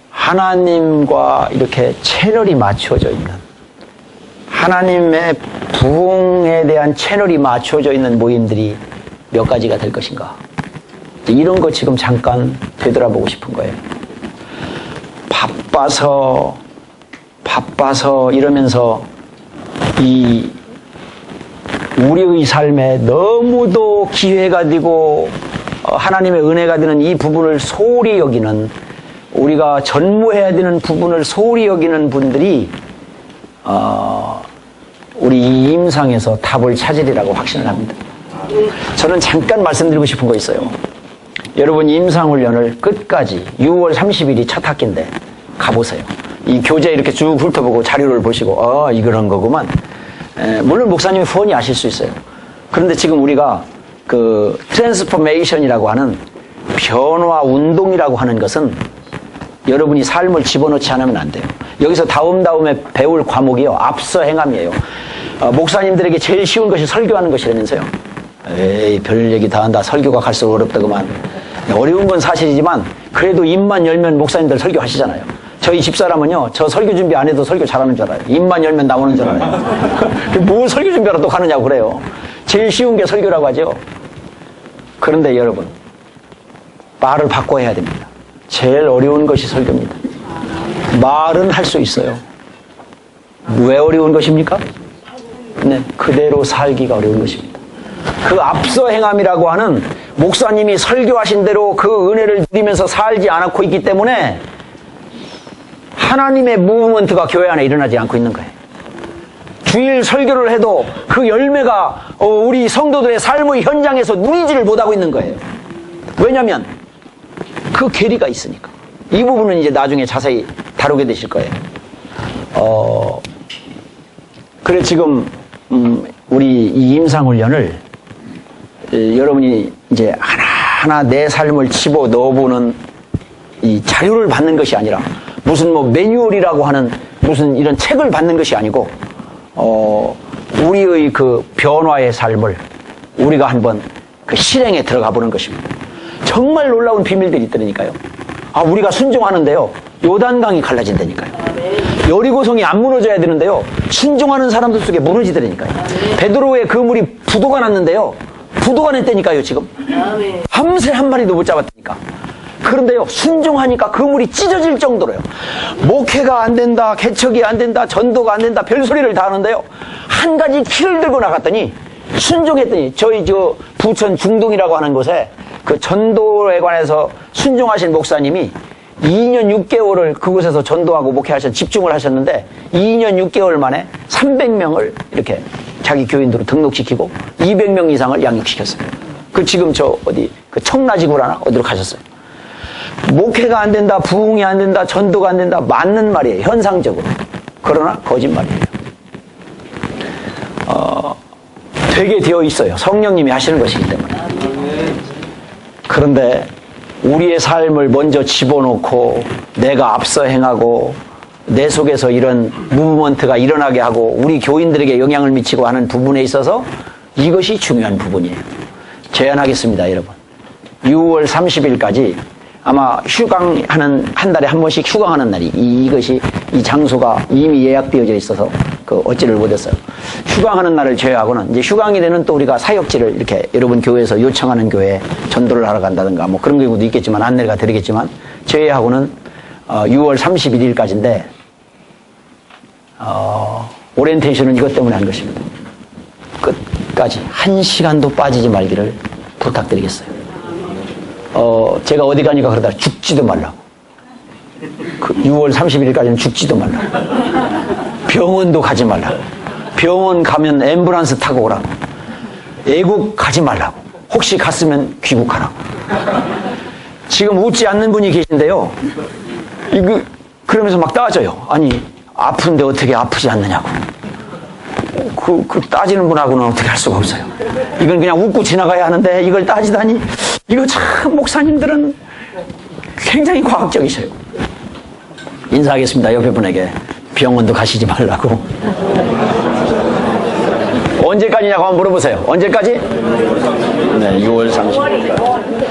하나님과 이렇게 채널이 맞춰져 있는 하나님의 부흥에 대한 채널이 맞춰져 있는 모임들이 몇 가지가 될 것인가? 이런 거 지금 잠깐 되돌아보고 싶은 거예요. 바빠서 이러면서 이 우리의 삶에 너무도 기회가 되고 하나님의 은혜가 되는 이 부분을 소홀히 여기는 우리가 전무해야 되는 부분을 소홀히 여기는 분들이 우리 이 임상에서 답을 찾으리라고 확신을 합니다. 저는 잠깐 말씀드리고 싶은 거 있어요. 여러분 임상훈련을 끝까지 6월 30일이 첫 학기인데 가보세요. 이 교재 이렇게 쭉 훑어보고 자료를 보시고 이런 거구만. 물론 목사님이 후원이 아실 수 있어요. 그런데 지금 우리가 그 트랜스포메이션이라고 하는 변화 운동이라고 하는 것은 여러분이 삶을 집어넣지 않으면 안 돼요. 여기서 다음에 배울 과목이요. 앞서 행함이에요. 목사님들에게 제일 쉬운 것이 설교하는 것이라면서요. 에이, 별 얘기 다 한다. 설교가 갈수록 어렵다 그만. 어려운 건 사실이지만 그래도 입만 열면 목사님들 설교하시잖아요. 저희 집사람은요. 저 설교 준비 안 해도 설교 잘하는 줄 알아요. 입만 열면 나오는 줄 알아요. 뭘 설교 준비하러 또 가느냐고 그래요. 제일 쉬운 게 설교라고 하죠. 그런데 여러분 말을 바꿔야 해야 됩니다. 제일 어려운 것이 설교입니다. 말은 할 수 있어요. 왜 어려운 것입니까? 네, 그대로 살기가 어려운 것입니다. 그 앞서 행함이라고 하는 목사님이 설교하신 대로 그 은혜를 누리면서 살지 않고 있기 때문에 하나님의 무브먼트가 교회 안에 일어나지 않고 있는 거예요. 주일 설교를 해도 그 열매가 우리 성도들의 삶의 현장에서 누리지를 못하고 있는 거예요. 왜냐하면 그 괴리가 있으니까. 이 부분은 이제 나중에 자세히 다루게 되실 거예요. 그래 지금 우리 이 임상훈련을 여러분이 이제 하나하나 내 삶을 집어 넣어보는 이 자료를 받는 것이 아니라 무슨 뭐 매뉴얼이라고 하는 무슨 이런 책을 받는 것이 아니고 우리의 그 변화의 삶을 우리가 한번 그 실행에 들어가 보는 것입니다. 정말 놀라운 비밀들이 있다니까요. 우리가 순종하는데요. 요단강이 갈라진다니까요. 여리고성이 안 무너져야 되는데요. 순종하는 사람들 속에 무너지더라니까요. 베드로의 그물이 부도가 났는데요. 부도가 냈다니까요, 지금. 밤새 한 마리도 못 잡았다니까. 그런데요, 순종하니까 그물이 찢어질 정도로요. 목회가 안 된다, 개척이 안 된다, 전도가 안 된다, 별소리를 다 하는데요. 한 가지 키를 들고 나갔더니, 순종했더니, 저희 부천 중동이라고 하는 곳에 그 전도에 관해서 순종하신 목사님이 2년 6개월을 그곳에서 전도하고 집중을 하셨는데 2년 6개월 만에 300명을 이렇게 자기 교인으로 등록시키고 200명 이상을 양육시켰어요. 그 지금 그 청라지구라나 어디로 가셨어요. 목회가 안 된다, 부흥이 안 된다, 전도가 안 된다, 맞는 말이에요. 현상적으로. 그러나 거짓말이에요. 되게 되어 있어요. 성령님이 하시는 것이기 때문에. 그런데 우리의 삶을 먼저 집어넣고 내가 앞서 행하고 내 속에서 이런 무브먼트가 일어나게 하고 우리 교인들에게 영향을 미치고 하는 부분에 있어서 이것이 중요한 부분이에요. 제안하겠습니다, 여러분. 6월 30일까지 아마 휴강하는, 한 달에 한 번씩 휴강하는 날이, 이것이, 이 장소가 이미 예약되어져 있어서, 어찌를 못했어요. 휴강하는 날을 제외하고는, 이제 휴강이 되는 또 우리가 사역지를 이렇게 여러분 교회에서 요청하는 교회에 전도를 하러 간다든가, 뭐 그런 경우도 있겠지만, 안내가 드리겠지만, 제외하고는, 6월 31일까지인데, 오리엔테이션은 이것 때문에 한 것입니다. 끝까지, 한 시간도 빠지지 말기를 부탁드리겠어요. 제가 어디 가니까 그러다 죽지도 말라고. 6월 31일까지는 죽지도 말라고. 병원도 가지 말라고. 병원 가면 앰뷸런스 타고 오라고. 애국 가지 말라고. 혹시 갔으면 귀국하라고. 지금 웃지 않는 분이 계신데요. 그러면서 막 따져요. 아니, 아픈데 어떻게 아프지 않느냐고. 그 따지는 분하고는 어떻게 할 수가 없어요. 이건 그냥 웃고 지나가야 하는데 이걸 따지다니, 이거 참 목사님들은 굉장히 과학적이셔요. 인사하겠습니다. 옆에 분에게. 병원도 가시지 말라고. 언제까지냐고 한번 물어보세요. 언제까지? 네, 6월 30일까지.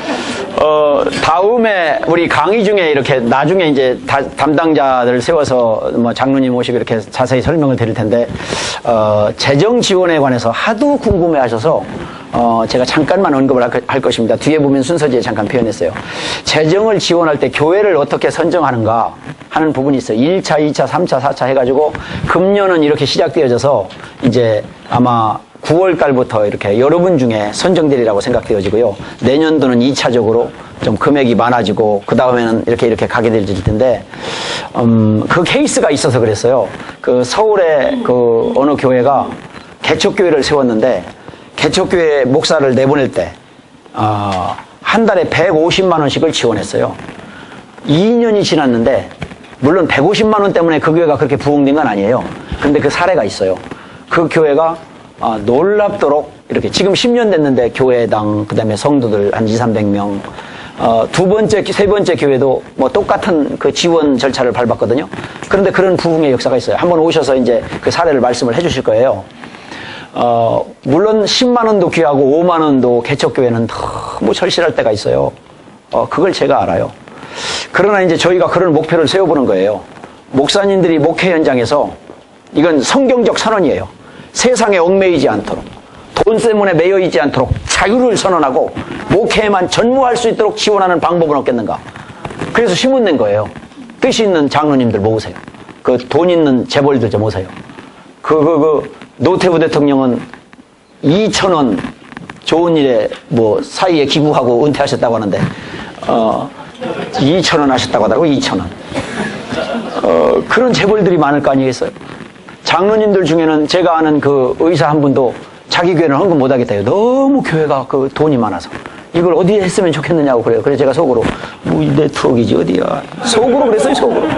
다음에 우리 강의 중에 이렇게 나중에 이제 담당자들 세워서 뭐 장로님 모시고 이렇게 자세히 설명을 드릴 텐데, 재정 지원에 관해서 하도 궁금해 하셔서, 제가 잠깐만 언급을 할 것입니다. 뒤에 보면 순서지에 잠깐 표현했어요. 재정을 지원할 때 교회를 어떻게 선정하는가 하는 부분이 있어요. 1차, 2차, 3차, 4차 해가지고 금년은 이렇게 시작되어져서 이제 아마 9월 달부터 이렇게 여러분 중에 선정되리라고 생각되어지고요. 내년도는 2차적으로 좀 금액이 많아지고 그 다음에는 이렇게 가게 될 텐데, 그 케이스가 있어서 그랬어요. 그 서울의 그 어느 교회가 개척교회를 세웠는데, 개척교회 목사를 내보낼 때, 한 달에 150만 원씩을 지원했어요. 2년이 지났는데, 물론 150만 원 때문에 그 교회가 그렇게 부흥된 건 아니에요. 근데 그 사례가 있어요. 그 교회가 놀랍도록 이렇게 지금 10년 됐는데 교회당, 그 다음에 성도들 한 200~300명, 두 번째, 세 번째 교회도 뭐 똑같은 그 지원 절차를 밟았거든요. 그런데 그런 부흥의 역사가 있어요. 한번 오셔서 이제 그 사례를 말씀을 해 주실 거예요. 물론 10만 원도 귀하고 5만 원도 개척교회는 너무 절실할 때가 있어요. 그걸 제가 알아요. 그러나 이제 저희가 그런 목표를 세워보는 거예요. 목사님들이 목회 현장에서, 이건 성경적 선언이에요. 세상에 얽매이지 않도록, 돈 때문에 매여 있지 않도록 자유를 선언하고 목회에만 전무할 수 있도록 지원하는 방법은 없겠는가. 그래서 신문 낸 거예요. 뜻이 있는 장로님들 모으세요. 그 돈 있는 재벌들 좀 오세요. 노태우 대통령은 2,000원 좋은 일에 뭐 사이에 기부하고 은퇴하셨다고 하는데, 2,000원 하셨다고 하더라고요. 2,000원. 그런 재벌들이 많을 거 아니겠어요? 장로님들 중에는 제가 아는 그 의사 한 분도 자기 교회는 헌금 못 하겠다요. 너무 교회가 그 돈이 많아서. 이걸 어디에 했으면 좋겠느냐고 그래요. 그래서 제가 속으로, 뭐 이 네트워크이지 어디야. 속으로 그랬어요, 속으로.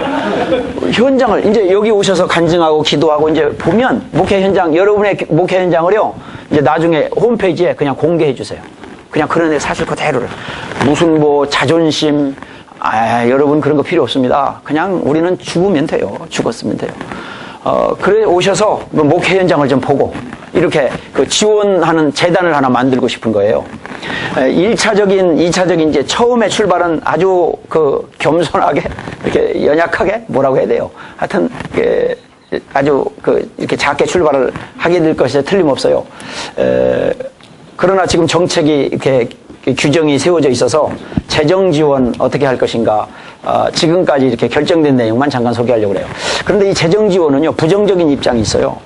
현장을, 이제 여기 오셔서 간증하고 기도하고 이제 보면 목회 현장, 여러분의 목회 현장을요, 이제 나중에 홈페이지에 그냥 공개해 주세요. 그냥 그런 애 사실 그대로를. 무슨 뭐 자존심, 여러분 그런 거 필요 없습니다. 그냥 우리는 죽으면 돼요. 죽었으면 돼요. 그래 오셔서 목회 현장을 좀 보고 이렇게 그 지원하는 재단을 하나 만들고 싶은 거예요. 1차적인, 2차적인 이제 처음에 출발은 아주 그 겸손하게 이렇게 연약하게 뭐라고 해야 돼요. 하여튼 아주 이렇게 작게 출발을 하게 될 것이 틀림없어요. 그러나 지금 정책이 이렇게 규정이 세워져 있어서 재정 지원 어떻게 할 것인가, 지금까지 이렇게 결정된 내용만 잠깐 소개하려고 해요. 그런데 이 재정 지원은요, 부정적인 입장이 있어요.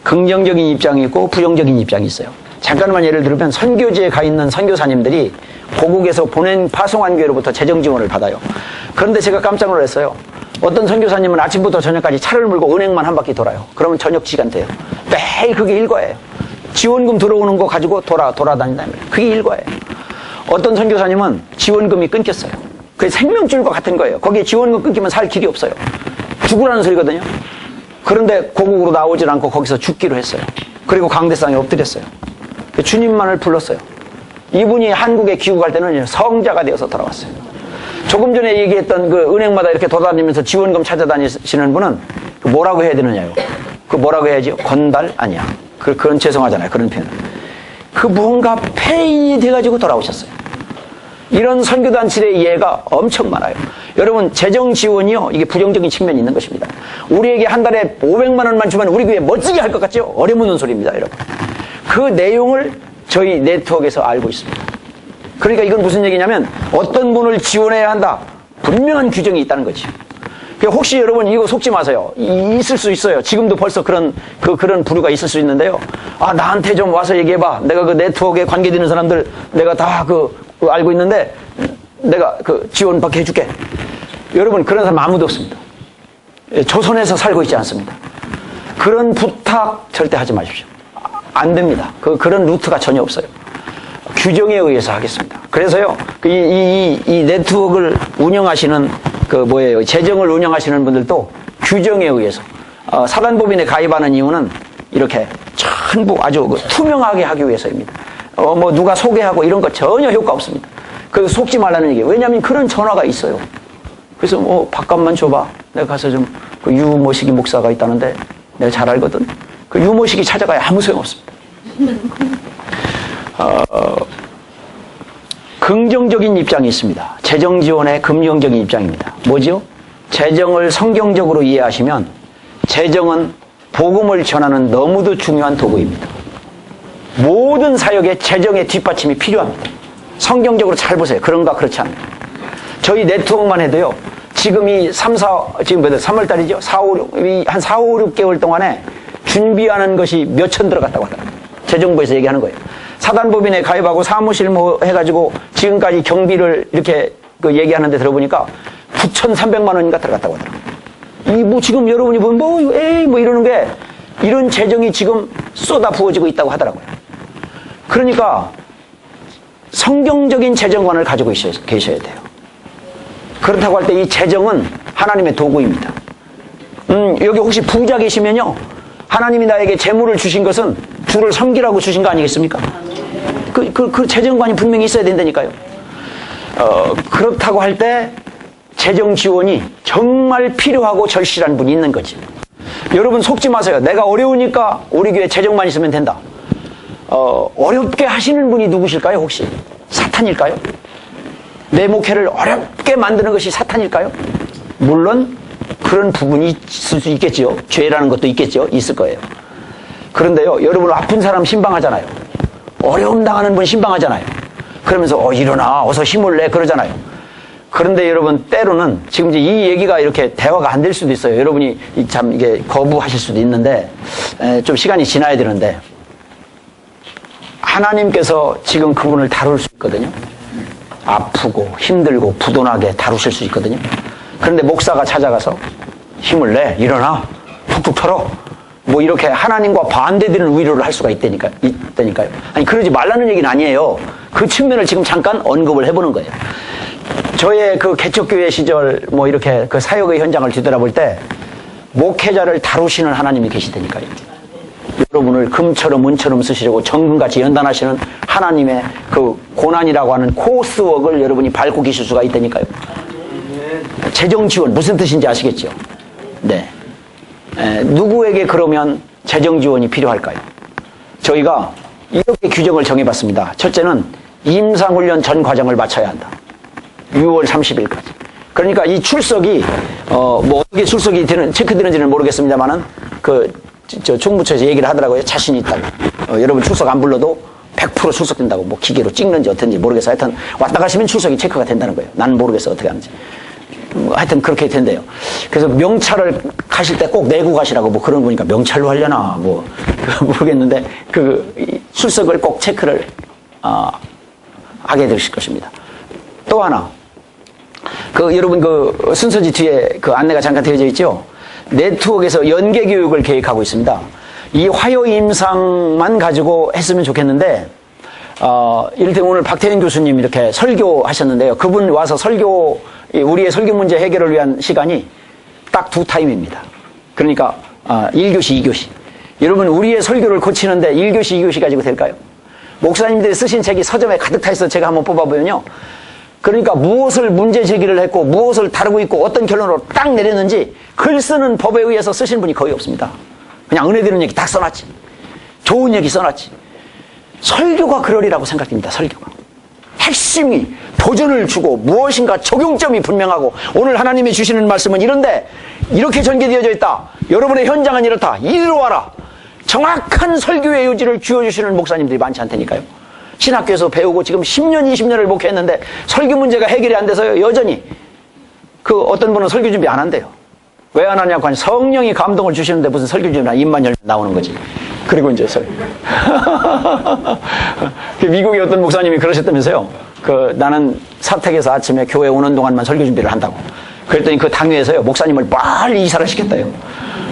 긍정적인 입장이 있고 부정적인 입장이 있어요. 잠깐만 예를 들면 선교지에 가 있는 선교사님들이 고국에서 파송한 교회로부터 재정 지원을 받아요. 그런데 제가 깜짝 놀랐어요. 어떤 선교사님은 아침부터 저녁까지 차를 몰고 은행만 한 바퀴 돌아요. 그러면 저녁 시간 돼요. 매일 그게 일과예요. 지원금 들어오는 거 가지고 돌아다닌다면 그게 일과예요. 어떤 선교사님은 지원금이 끊겼어요. 그게 생명줄과 같은 거예요. 거기에 지원금 끊기면 살 길이 없어요. 죽으라는 소리거든요. 그런데 고국으로 나오질 않고 거기서 죽기로 했어요. 그리고 강대상에 엎드렸어요. 주님만을 불렀어요. 이분이 한국에 귀국할 때는 성자가 되어서 돌아왔어요. 조금 전에 얘기했던 그 은행마다 이렇게 돌아다니면서 지원금 찾아다니시는 분은 뭐라고 해야 되느냐요? 뭐라고 해야지? 건달? 아니야. 그런 죄송하잖아요. 그런 표현. 뭔가 폐인이 돼가지고 돌아오셨어요. 이런 선교단체의 예가 엄청 많아요. 여러분, 재정 지원이요, 이게 부정적인 측면이 있는 것입니다. 우리에게 한 달에 500만 원만 주면 우리 교회 멋지게 할 것 같죠? 어려무는 소리입니다, 여러분. 그 내용을 저희 네트워크에서 알고 있습니다. 그러니까 이건 무슨 얘기냐면, 어떤 분을 지원해야 한다. 분명한 규정이 있다는 거지. 혹시 여러분 이거 속지 마세요. 있을 수 있어요. 지금도 벌써 그런 부류가 있을 수 있는데요. 나한테 좀 와서 얘기해봐. 내가 그 네트워크에 관계되는 사람들 내가 다 알고 있는데 내가 지원받게 해줄게. 여러분, 그런 사람 아무도 없습니다. 조선에서 살고 있지 않습니다. 그런 부탁 절대 하지 마십시오. 안 됩니다. 그런 루트가 전혀 없어요. 규정에 의해서 하겠습니다. 그래서요, 이 네트워크를 운영하시는 재정을 운영하시는 분들도 규정에 의해서, 사단법인에 가입하는 이유는 이렇게 전부 아주 투명하게 하기 위해서입니다. 누가 소개하고 이런 거 전혀 효과 없습니다. 그래서 속지 말라는 얘기예요. 왜냐하면 그런 전화가 있어요. 그래서 밥값만 줘봐. 내가 가서 그 유모식이 목사가 있다는데 내가 잘 알거든. 그 유모식이 찾아가야 아무 소용 없습니다. 긍정적인 입장이 있습니다. 재정 지원의 긍정적인 입장입니다. 뭐죠? 재정을 성경적으로 이해하시면 재정은 복음을 전하는 너무도 중요한 도구입니다. 모든 사역에 재정의 뒷받침이 필요합니다. 성경적으로 잘 보세요. 그런가 그렇지 않나. 저희 네트워크만 해도요. 지금 지금 3월달이죠? 4, 5, 6개월 동안에 준비하는 것이 몇천 들어갔다고 하더라고요. 재정부에서 얘기하는 거예요. 사단법인에 가입하고 사무실 해가지고 지금까지 경비를 이렇게 얘기하는데 들어보니까 9,300만 원인가 들어갔다고 하더라고요. 지금 여러분이 보면 이러는 게 이런 재정이 지금 쏟아 부어지고 있다고 하더라고요. 그러니까 성경적인 재정관을 가지고 계셔야 돼요. 그렇다고 할 때 이 재정은 하나님의 도구입니다. 여기 혹시 부자 계시면요. 하나님이 나에게 재물을 주신 것은 주를 섬기라고 주신 거 아니겠습니까? 그 재정관이 분명히 있어야 된다니까요. 그렇다고 할 때 재정 지원이 정말 필요하고 절실한 분이 있는 거지. 여러분 속지 마세요. 내가 어려우니까 우리 교회 재정만 있으면 된다. 어렵게 하시는 분이 누구실까요, 혹시? 사탄일까요? 내 목회를 어렵게 만드는 것이 사탄일까요? 물론 그런 부분이 있을 수 있겠죠. 죄라는 것도 있겠죠. 있을 거예요. 그런데요, 여러분 아픈 사람 신방하잖아요. 어려움 당하는 분 신방하잖아요. 그러면서 일어나 어서 힘을 내 그러잖아요. 그런데 여러분 때로는 지금 이제 이 얘기가 이렇게 대화가 안 될 수도 있어요. 여러분이 참 이게 거부하실 수도 있는데 좀 시간이 지나야 되는데 하나님께서 지금 그분을 다룰 수 있거든요. 아프고 힘들고 부도나게 다루실 수 있거든요. 그런데 목사가 찾아가서 힘을 내, 일어나, 툭툭 털어. 이렇게 하나님과 반대되는 위로를 할 수가 있다니까요. 아니, 그러지 말라는 얘기는 아니에요. 그 측면을 지금 잠깐 언급을 해보는 거예요. 저의 그 개척교회 시절 이렇게 그 사역의 현장을 뒤돌아볼 때 목회자를 다루시는 하나님이 계시다니까요. 여러분을 금처럼 은처럼 쓰시려고 정금같이 연단하시는 하나님의 그 고난이라고 하는 코스웍을 여러분이 밟고 계실 수가 있다니까요. 재정 지원 무슨 뜻인지 아시겠죠? 네. 누구에게 그러면 재정 지원이 필요할까요? 저희가 이렇게 규정을 정해봤습니다. 첫째는 임상훈련 전 과정을 마쳐야 한다. 6월 30일까지. 그러니까 이 출석이 어떻게 출석이 체크되는지는 모르겠습니다만은 총무처에서 얘기를 하더라고요. 자신이 있다고. 여러분 출석 안 불러도 100% 출석된다고. 기계로 찍는지 어떤지 모르겠어요. 하여튼 왔다 가시면 출석이 체크가 된다는 거예요. 난 모르겠어 어떻게 하는지. 하여튼 그렇게 된대요. 그래서 명찰을 가실 때 꼭 내고 가시라고 그런 거니까 명찰로 하려나 모르겠는데 출석을 꼭 체크를 하게 되실 것입니다. 또 하나 여러분 순서지 뒤에 안내가 잠깐 되어져 있죠. 네트워크에서 연계 교육을 계획하고 있습니다. 이 화요 임상만 가지고 했으면 좋겠는데 이를테면 오늘 박태현 교수님 이렇게 설교하셨는데요. 그분 와서 우리의 설교 문제 해결을 위한 시간이 딱 2타임입니다. 그러니까 1교시, 2교시. 여러분 우리의 설교를 고치는데 1교시, 2교시 가지고 될까요? 목사님들이 쓰신 책이 서점에 가득 차 있어서 제가 한번 뽑아보면요. 그러니까 무엇을 문제 제기를 했고 무엇을 다루고 있고 어떤 결론으로 딱 내렸는지 글 쓰는 법에 의해서 쓰신 분이 거의 없습니다. 그냥 은혜 되는 얘기 딱 써놨지. 좋은 얘기 써놨지. 설교가 그러리라고 생각됩니다. 설교가. 핵심이 도전을 주고 무엇인가 적용점이 분명하고 오늘 하나님이 주시는 말씀은 이런데 이렇게 전개되어져 있다. 여러분의 현장은 이렇다. 이리로 와라. 정확한 설교의 요지를 쥐어주시는 목사님들이 많지 않다니까요. 신학교에서 배우고 지금 10년, 20년을 목회했는데 설교 문제가 해결이 안 돼서요. 여전히 어떤 분은 설교 준비 안 한대요. 왜 안 하냐고 하니 성령이 감동을 주시는데 무슨 설교 준비나 입만 열면 나오는 거지. 그리고 이제 미국의 어떤 목사님이 그러셨다면서요. 나는 사택에서 아침에 교회 오는 동안만 설교 준비를 한다고. 그랬더니 그 당회에서요. 목사님을 빨리 이사를 시켰대요.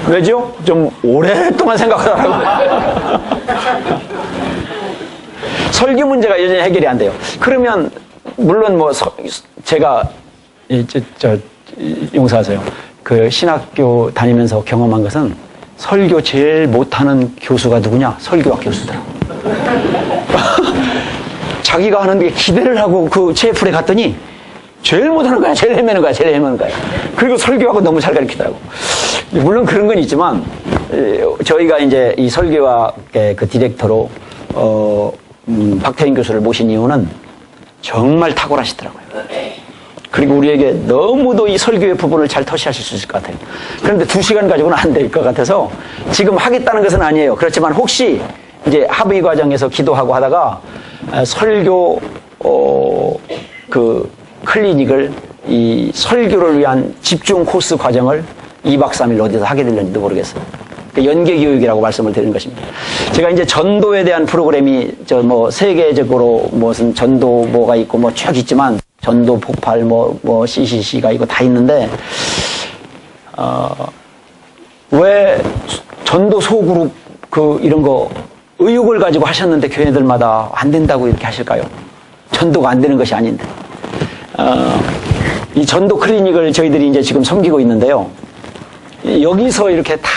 왜죠? 좀 오랫동안 생각하더라고요. 설교 문제가 여전히 해결이 안 돼요. 그러면 물론 뭐 제가 용서하세요. 그 신학교 다니면서 경험한 것은 설교 제일 못하는 교수가 누구냐? 설교학 교수들. 자기가 하는데 기대를 하고 그 체프에 갔더니 제일 못하는 거야. 제일 헤매는 거야. 제일 헤매는 거야. 그리고 설교하고 너무 잘 가르치더라고. 물론 그런 건 있지만 저희가 이제 이 설교학의 그 디렉터로 박태인 교수를 모신 이유는 정말 탁월하시더라고요. 그리고 우리에게 너무도 이 설교의 부분을 잘 터치하실 수 있을 것 같아요. 그런데 2시간 가지고는 안 될 것 같아서 지금 하겠다는 것은 아니에요. 그렇지만 혹시 이제 합의 과정에서 기도하고 하다가 설교 그 클리닉을 이 설교를 위한 집중 코스 과정을 2박 3일 어디서 하게 될는지도 모르겠어요. 연계 교육이라고 말씀을 드리는 것입니다. 제가 이제 전도에 대한 프로그램이 뭐 세계적으로 무슨 전도 뭐가 있고 뭐 쭉 있지만 전도 폭발 뭐 CCC가 있고 다 있는데 왜 전도 소그룹 그 이런 거 의욕을 가지고 하셨는데 교회들마다 안 된다고 이렇게 하실까요? 전도가 안 되는 것이 아닌데. 이 전도 클리닉을 저희들이 이제 지금 섬기고 있는데요. 여기서 이렇게 다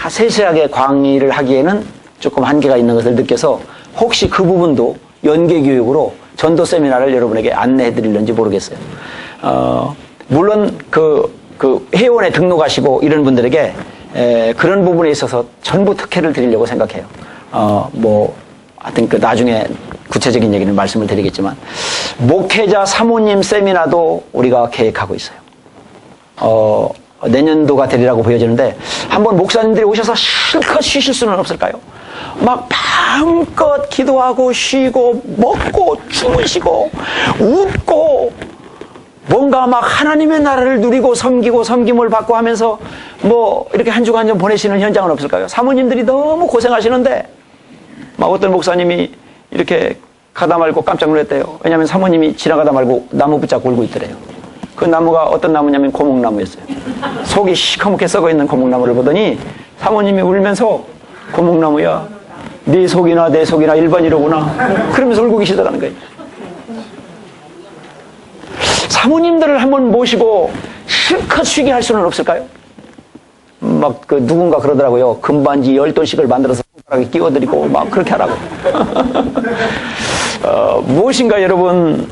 세세하게 강의를 하기에는 조금 한계가 있는 것을 느껴서 혹시 그 부분도 연계 교육으로 전도 세미나를 여러분에게 안내해 드릴는지 모르겠어요. 물론 그 회원에 등록하시고 이런 분들에게 그런 부분에 있어서 전부 특혜를 드리려고 생각해요. 하여튼 나중에 구체적인 얘기는 말씀을 드리겠지만, 목회자 사모님 세미나도 우리가 계획하고 있어요. 내년도가 되리라고 보여지는데, 한번 목사님들이 오셔서 실컷 쉬실 수는 없을까요? 막 마음껏 기도하고 쉬고 먹고 주무시고 웃고 뭔가 막 하나님의 나라를 누리고 섬기고 섬김을 받고 하면서 뭐 이렇게 한 주간 좀 보내시는 현장은 없을까요? 사모님들이 너무 고생하시는데 막 어떤 목사님이 이렇게 가다 말고 깜짝 놀랐대요. 왜냐하면 사모님이 지나가다 말고 나무 붙잡고 울고 있더래요. 그 나무가 어떤 나무냐면 고목나무였어요. 속이 시커멓게 썩어 있는 고목나무를 보더니 사모님이 울면서 고목나무야, 네 속이나 내 속이나 1번이로구나 그러면서 울고 계시더라는 거예요. 사모님들을 한번 모시고 실컷 쉬게 할 수는 없을까요? 막 누군가 그러더라고요. 금반지 10돈씩을 만들어서 손가락에 끼워드리고 막 그렇게 하라고. 무엇인가 여러분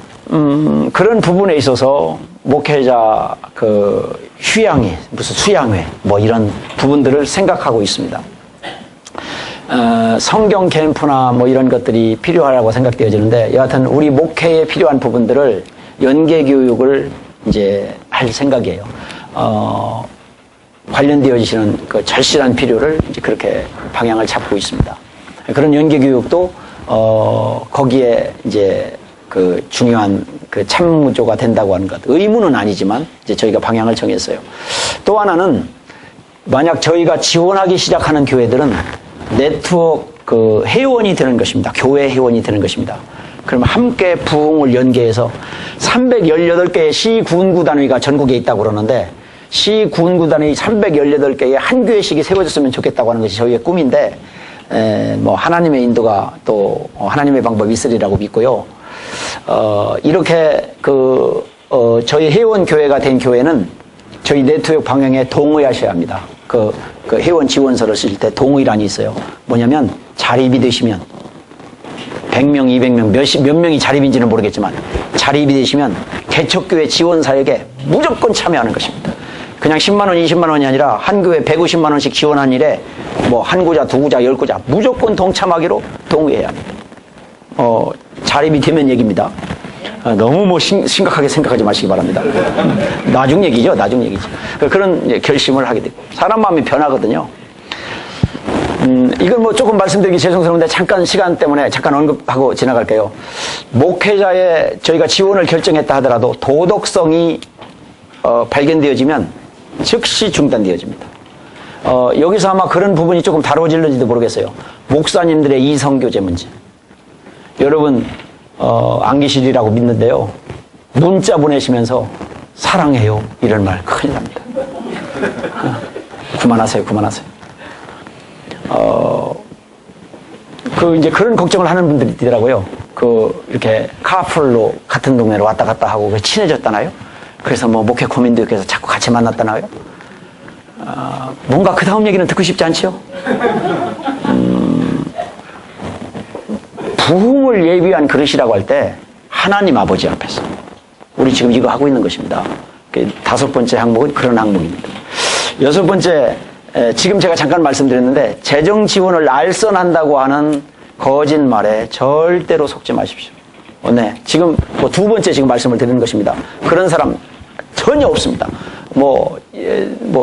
그런 부분에 있어서 목회자 휴양이 무슨 수양회 뭐 이런 부분들을 생각하고 있습니다. 성경 캠프나 뭐 이런 것들이 필요하다고 생각되어지는데, 여하튼 우리 목회에 필요한 부분들을 연계 교육을 이제 할 생각이에요. 관련되어지시는 그 절실한 필요를 이제 그렇게 방향을 잡고 있습니다. 그런 연계 교육도 거기에 이제 그 중요한 그 참무조가 된다고 하는 것. 의무는 아니지만 이제 저희가 방향을 정했어요. 또 하나는 만약 저희가 지원하기 시작하는 교회들은 네트워크 회원이 되는 것입니다. 교회 회원이 되는 것입니다. 그러면 함께 부흥을 연계해서 318개의 시군구단위가 전국에 있다고 그러는데, 시군구단위 318개의 한 교회씩이 세워졌으면 좋겠다고 하는 것이 저희의 꿈인데, 뭐 하나님의 인도가 또 하나님의 방법이 있으리라고 믿고요. 이렇게 저희 회원 교회가 된 교회는 저희 네트워크 방향에 동의하셔야 합니다. 그 회원 지원서를 쓸 때 동의란이 있어요. 뭐냐면 자립이 되시면 100명, 200명, 몇 명이 자립인지는 모르겠지만 자립이 되시면 개척교회 지원사에게 무조건 참여하는 것입니다. 그냥 10만 원, 20만 원이 아니라 한 교회 150만 원씩 지원한 일에 뭐 한 구자, 두 구자, 10구자 무조건 동참하기로 동의해야 합니다. 자립이 되면 얘기입니다. 너무 뭐 심각하게 생각하지 마시기 바랍니다. 나중 얘기죠, 나중 얘기죠. 그런 결심을 하게 되고, 사람 마음이 변하거든요. 이건 뭐 조금 말씀드리기 죄송스러운데 잠깐 시간 때문에 잠깐 언급하고 지나갈게요. 목회자의 저희가 지원을 결정했다 하더라도 도덕성이 발견되어지면 즉시 중단되어집니다. 여기서 아마 그런 부분이 조금 다뤄질는지도 모르겠어요. 목사님들의 이성교제 문제. 여러분 안 계시리라고 믿는데요, 문자 보내시면서 사랑해요 이런 말 큰일 납니다. 그만하세요. 이제 그런 걱정을 하는 분들이 있더라고요. 이렇게 카풀로 같은 동네로 왔다 갔다 하고 친해졌다나요? 그래서 뭐 목회 고민도 있고 해서 자꾸 같이 만났다나요? 뭔가 그 다음 얘기는 듣고 싶지 않죠? 부흥을 예비한 그릇이라고 할 때 하나님 아버지 앞에서 우리 지금 이거 하고 있는 것입니다. 다섯 번째 항목은 그런 항목입니다. 여섯 번째, 지금 제가 잠깐 말씀드렸는데 재정 지원을 알선한다고 하는 거짓말에 절대로 속지 마십시오. 네, 지금 뭐 두 번째 지금 말씀을 드리는 것입니다. 그런 사람 전혀 없습니다. 뭐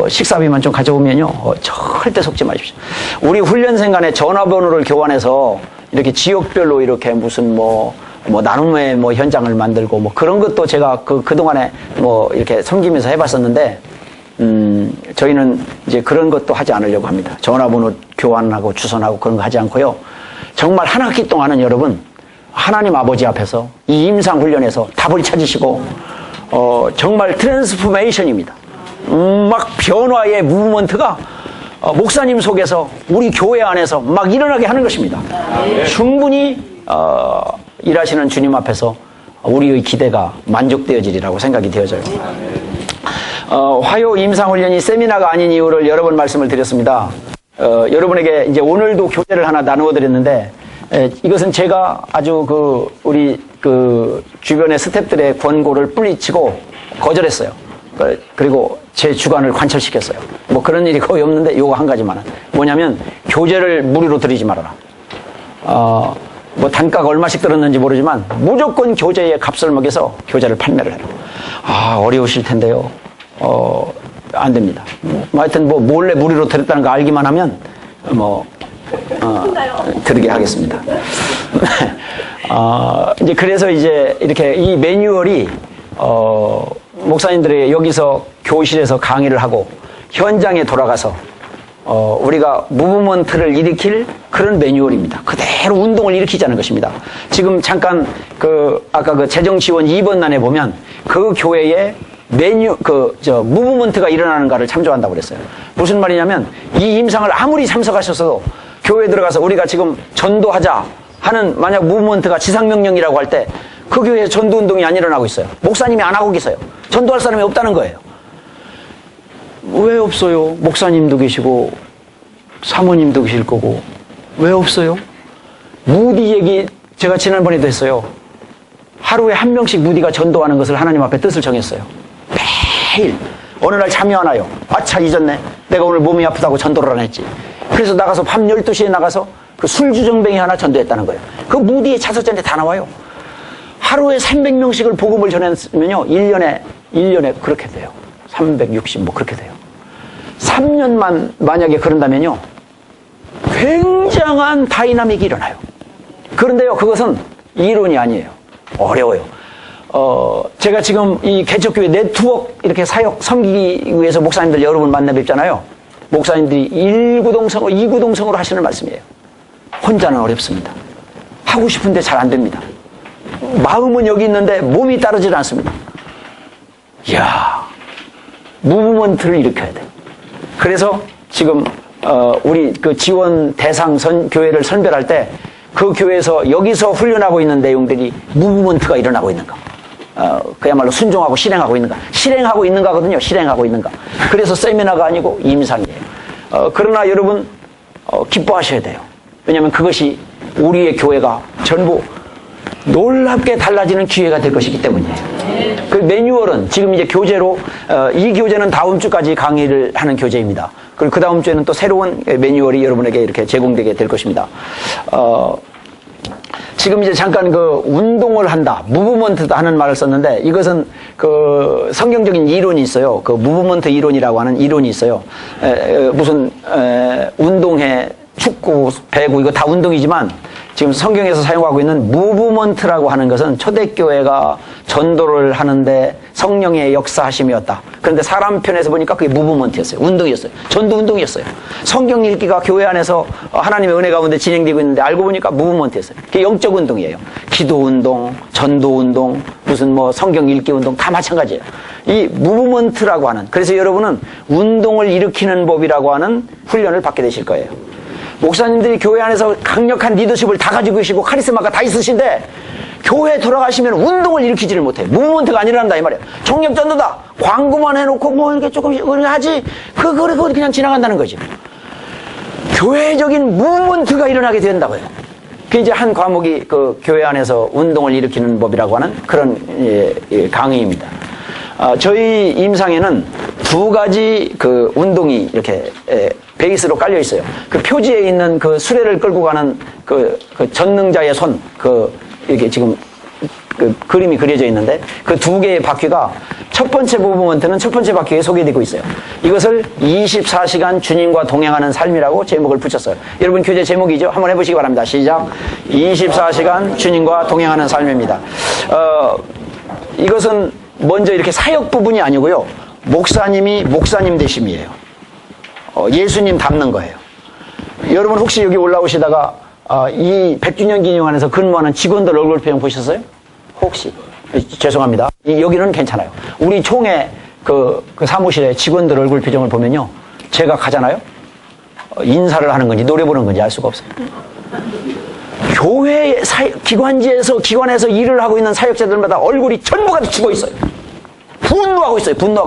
식사비만 좀 가져오면요, 절대 속지 마십시오. 우리 훈련생 간에 전화번호를 교환해서 이렇게 지역별로 이렇게 무슨 뭐 나눔의 현장을 만들고 뭐 그런 것도 제가 그동안에 이렇게 섬기면서 해봤었는데, 저희는 이제 그런 것도 하지 않으려고 합니다. 전화번호 교환하고 주선하고 그런 거 하지 않고요. 정말 한 학기 동안은 여러분, 하나님 아버지 앞에서 이 임상훈련에서 답을 찾으시고, 정말 트랜스포메이션입니다. 막 변화의 무브먼트가 목사님 속에서 우리 교회 안에서 막 일어나게 하는 것입니다. 충분히 일하시는 주님 앞에서 우리의 기대가 만족되어지리라고 생각이 되어져요. 화요 임상훈련이 세미나가 아닌 이유를 여러 번 말씀을 드렸습니다. 여러분에게 이제 오늘도 교재를 하나 나누어 드렸는데, 이것은 제가 아주 우리 주변의 스태프들의 권고를 뿌리치고 거절했어요. 그리고 제 주관을 관철시켰어요. 뭐 그런 일이 거의 없는데 요거 한 가지만은 뭐냐면 교재를 무료로 드리지 말아라. 뭐 단가가 얼마씩 들었는지 모르지만 무조건 교재의 값을 먹여서 교재를 판매를 해라. 어려우실 텐데요. 안 됩니다. 하여튼 몰래 무료로 드렸다는 거 알기만 하면 드리게 하겠습니다. 이제 그래서 이제 이렇게 이 매뉴얼이 목사님들이 여기서 교실에서 강의를 하고 현장에 돌아가서 우리가 무브먼트를 일으킬 그런 매뉴얼입니다. 그대로 운동을 일으키자는 것입니다. 지금 잠깐 아까 재정 지원 2번 난에 보면 그 교회에 무브먼트가 일어나는가를 참조한다고 그랬어요. 무슨 말이냐면 이 임상을 아무리 참석하셨어도 교회에 들어가서 우리가 지금 전도하자 하는 만약 무브먼트가 지상명령이라고 할 때 그 교회에 전도운동이 안 일어나고 있어요. 목사님이 안 하고 계세요. 전도할 사람이 없다는 거예요. 왜 없어요? 목사님도 계시고 사모님도 계실 거고 왜 없어요? 무디 얘기 제가 지난번에도 했어요. 하루에 한 명씩 무디가 전도하는 것을 하나님 앞에 뜻을 정했어요. 매일 어느 날 잠이 안 와요. 아차 잊었네. 내가 오늘 몸이 아프다고 전도를 안 했지. 그래서 나가서 밤 12시에 나가서 그 술주정뱅이 하나 전도했다는 거예요. 그 무디의 자서전에 다 나와요. 하루에 300명씩을 복음을 전했으면요 1년에 그렇게 돼요. 360 그렇게 돼요. 3년만 만약에 그런다면요 굉장한 다이나믹이 일어나요. 그런데요 그것은 이론이 아니에요. 어려워요. 제가 지금 이 개척교회 네트워크 이렇게 사역 섬기기 위해서 목사님들 여러 분 만나 뵙잖아요. 목사님들이 1구동성으로 2구동성으로 하시는 말씀이에요. 혼자는 어렵습니다. 하고 싶은데 잘 안 됩니다. 마음은 여기 있는데 몸이 따르질 않습니다. 이야, 무브먼트를 일으켜야 돼요. 그래서 지금 우리 지원 대상 교회를 선별할 때 그 교회에서 여기서 훈련하고 있는 내용들이 무브먼트가 일어나고 있는가, 그야말로 순종하고 실행하고 있는가, 실행하고 있는가거든요. 실행하고 있는가. 그래서 세미나가 아니고 임상이에요. 그러나 여러분 기뻐하셔야 돼요. 왜냐하면 그것이 우리의 교회가 전부 놀랍게 달라지는 기회가 될 것이기 때문이에요. 그 매뉴얼은 지금 이제 교재로 이 교재는 다음 주까지 강의를 하는 교재입니다. 그리고 그 다음 주에는 또 새로운 매뉴얼이 여러분에게 이렇게 제공되게 될 것입니다. 지금 이제 잠깐 운동을 한다, 무브먼트다 하는 말을 썼는데 이것은 성경적인 이론이 있어요. 무브먼트 이론이라고 하는 이론이 있어요. 무슨 운동회, 축구, 배구 이거 다 운동이지만 지금 성경에서 사용하고 있는 무브먼트라고 하는 것은 초대교회가 전도를 하는데 성령의 역사하심이었다. 그런데 사람 편에서 보니까 그게 무브먼트였어요. 운동이었어요. 전도 운동이었어요. 성경 읽기가 교회 안에서 하나님의 은혜 가운데 진행되고 있는데 알고 보니까 무브먼트였어요. 그게 영적 운동이에요. 기도 운동, 전도 운동, 무슨 성경 읽기 운동 다 마찬가지예요. 이 무브먼트라고 하는, 그래서 여러분은 운동을 일으키는 법이라고 하는 훈련을 받게 되실 거예요. 목사님들이 교회 안에서 강력한 리더십을 다 가지고 계시고 카리스마가 다 있으신데 교회 돌아가시면 운동을 일으키지를 못해요. 무브먼트가 안 일어난다 이 말이에요. 총력 전도다. 광고만 해놓고 뭐 이렇게 조금씩 하지. 그거 그냥 지나간다는 거지. 교회적인 무브먼트가 일어나게 된다고요. 그 이제 한 과목이 그 교회 안에서 운동을 일으키는 법이라고 하는 그런 강의입니다. 저희 임상에는 두 가지 그 운동이 이렇게 베이스로 깔려 있어요. 그 표지에 있는 그 수레를 끌고 가는 그 전능자의 손, 이게 지금 그 그림이 그려져 있는데 그 두 개의 바퀴가 첫 번째 무브먼트는 첫 번째 바퀴에 소개되고 있어요. 이것을 24시간 주님과 동행하는 삶이라고 제목을 붙였어요. 여러분 교재 제목이죠? 한번 해보시기 바랍니다. 시작. 24시간 주님과 동행하는 삶입니다. 이것은 먼저 이렇게 사역 부분이 아니고요. 목사님이 목사님 되심이에요. 예수님 닮는 거예요. 여러분 혹시 여기 올라오시다가 이 100주년 기념관에서 근무하는 직원들 얼굴 표정 보셨어요? 혹시? 죄송합니다. 여기는 괜찮아요. 우리 총회 그 사무실에 직원들 얼굴 표정을 보면요. 제가 가잖아요. 인사를 하는 건지 노래 부르는 건지 알 수가 없어요. 교회 기관에서 일을 하고 있는 사역자들마다 얼굴이 전부가 죽어 있어요. 분노하고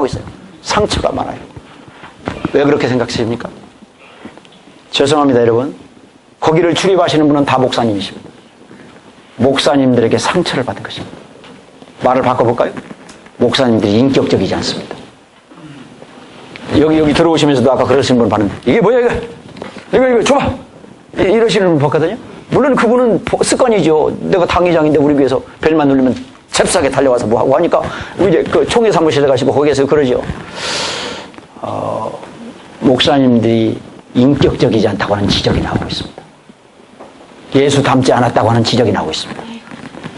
있어요. 상처가 많아요. 왜 그렇게 생각하십니까? 죄송합니다, 여러분. 거기를 출입하시는 분은 다 목사님이십니다. 목사님들에게 상처를 받은 것입니다. 말을 바꿔볼까요? 목사님들이 인격적이지 않습니다. 여기 들어오시면서도 아까 그러신 분 봤는데, 이게 뭐야, 이거 줘봐! 이러시는 분 봤거든요? 물론 그분은 습관이죠. 내가 당회장인데 우리 교회에서 벨만 누르면 잽싸게 달려와서 뭐 하고 하니까, 이제 그 총회 사무실에 가시고 거기에서 그러죠. 목사님들이 인격적이지 않다고 하는 지적이 나오고 있습니다. 예수 닮지 않았다고 하는 지적이 나오고 있습니다.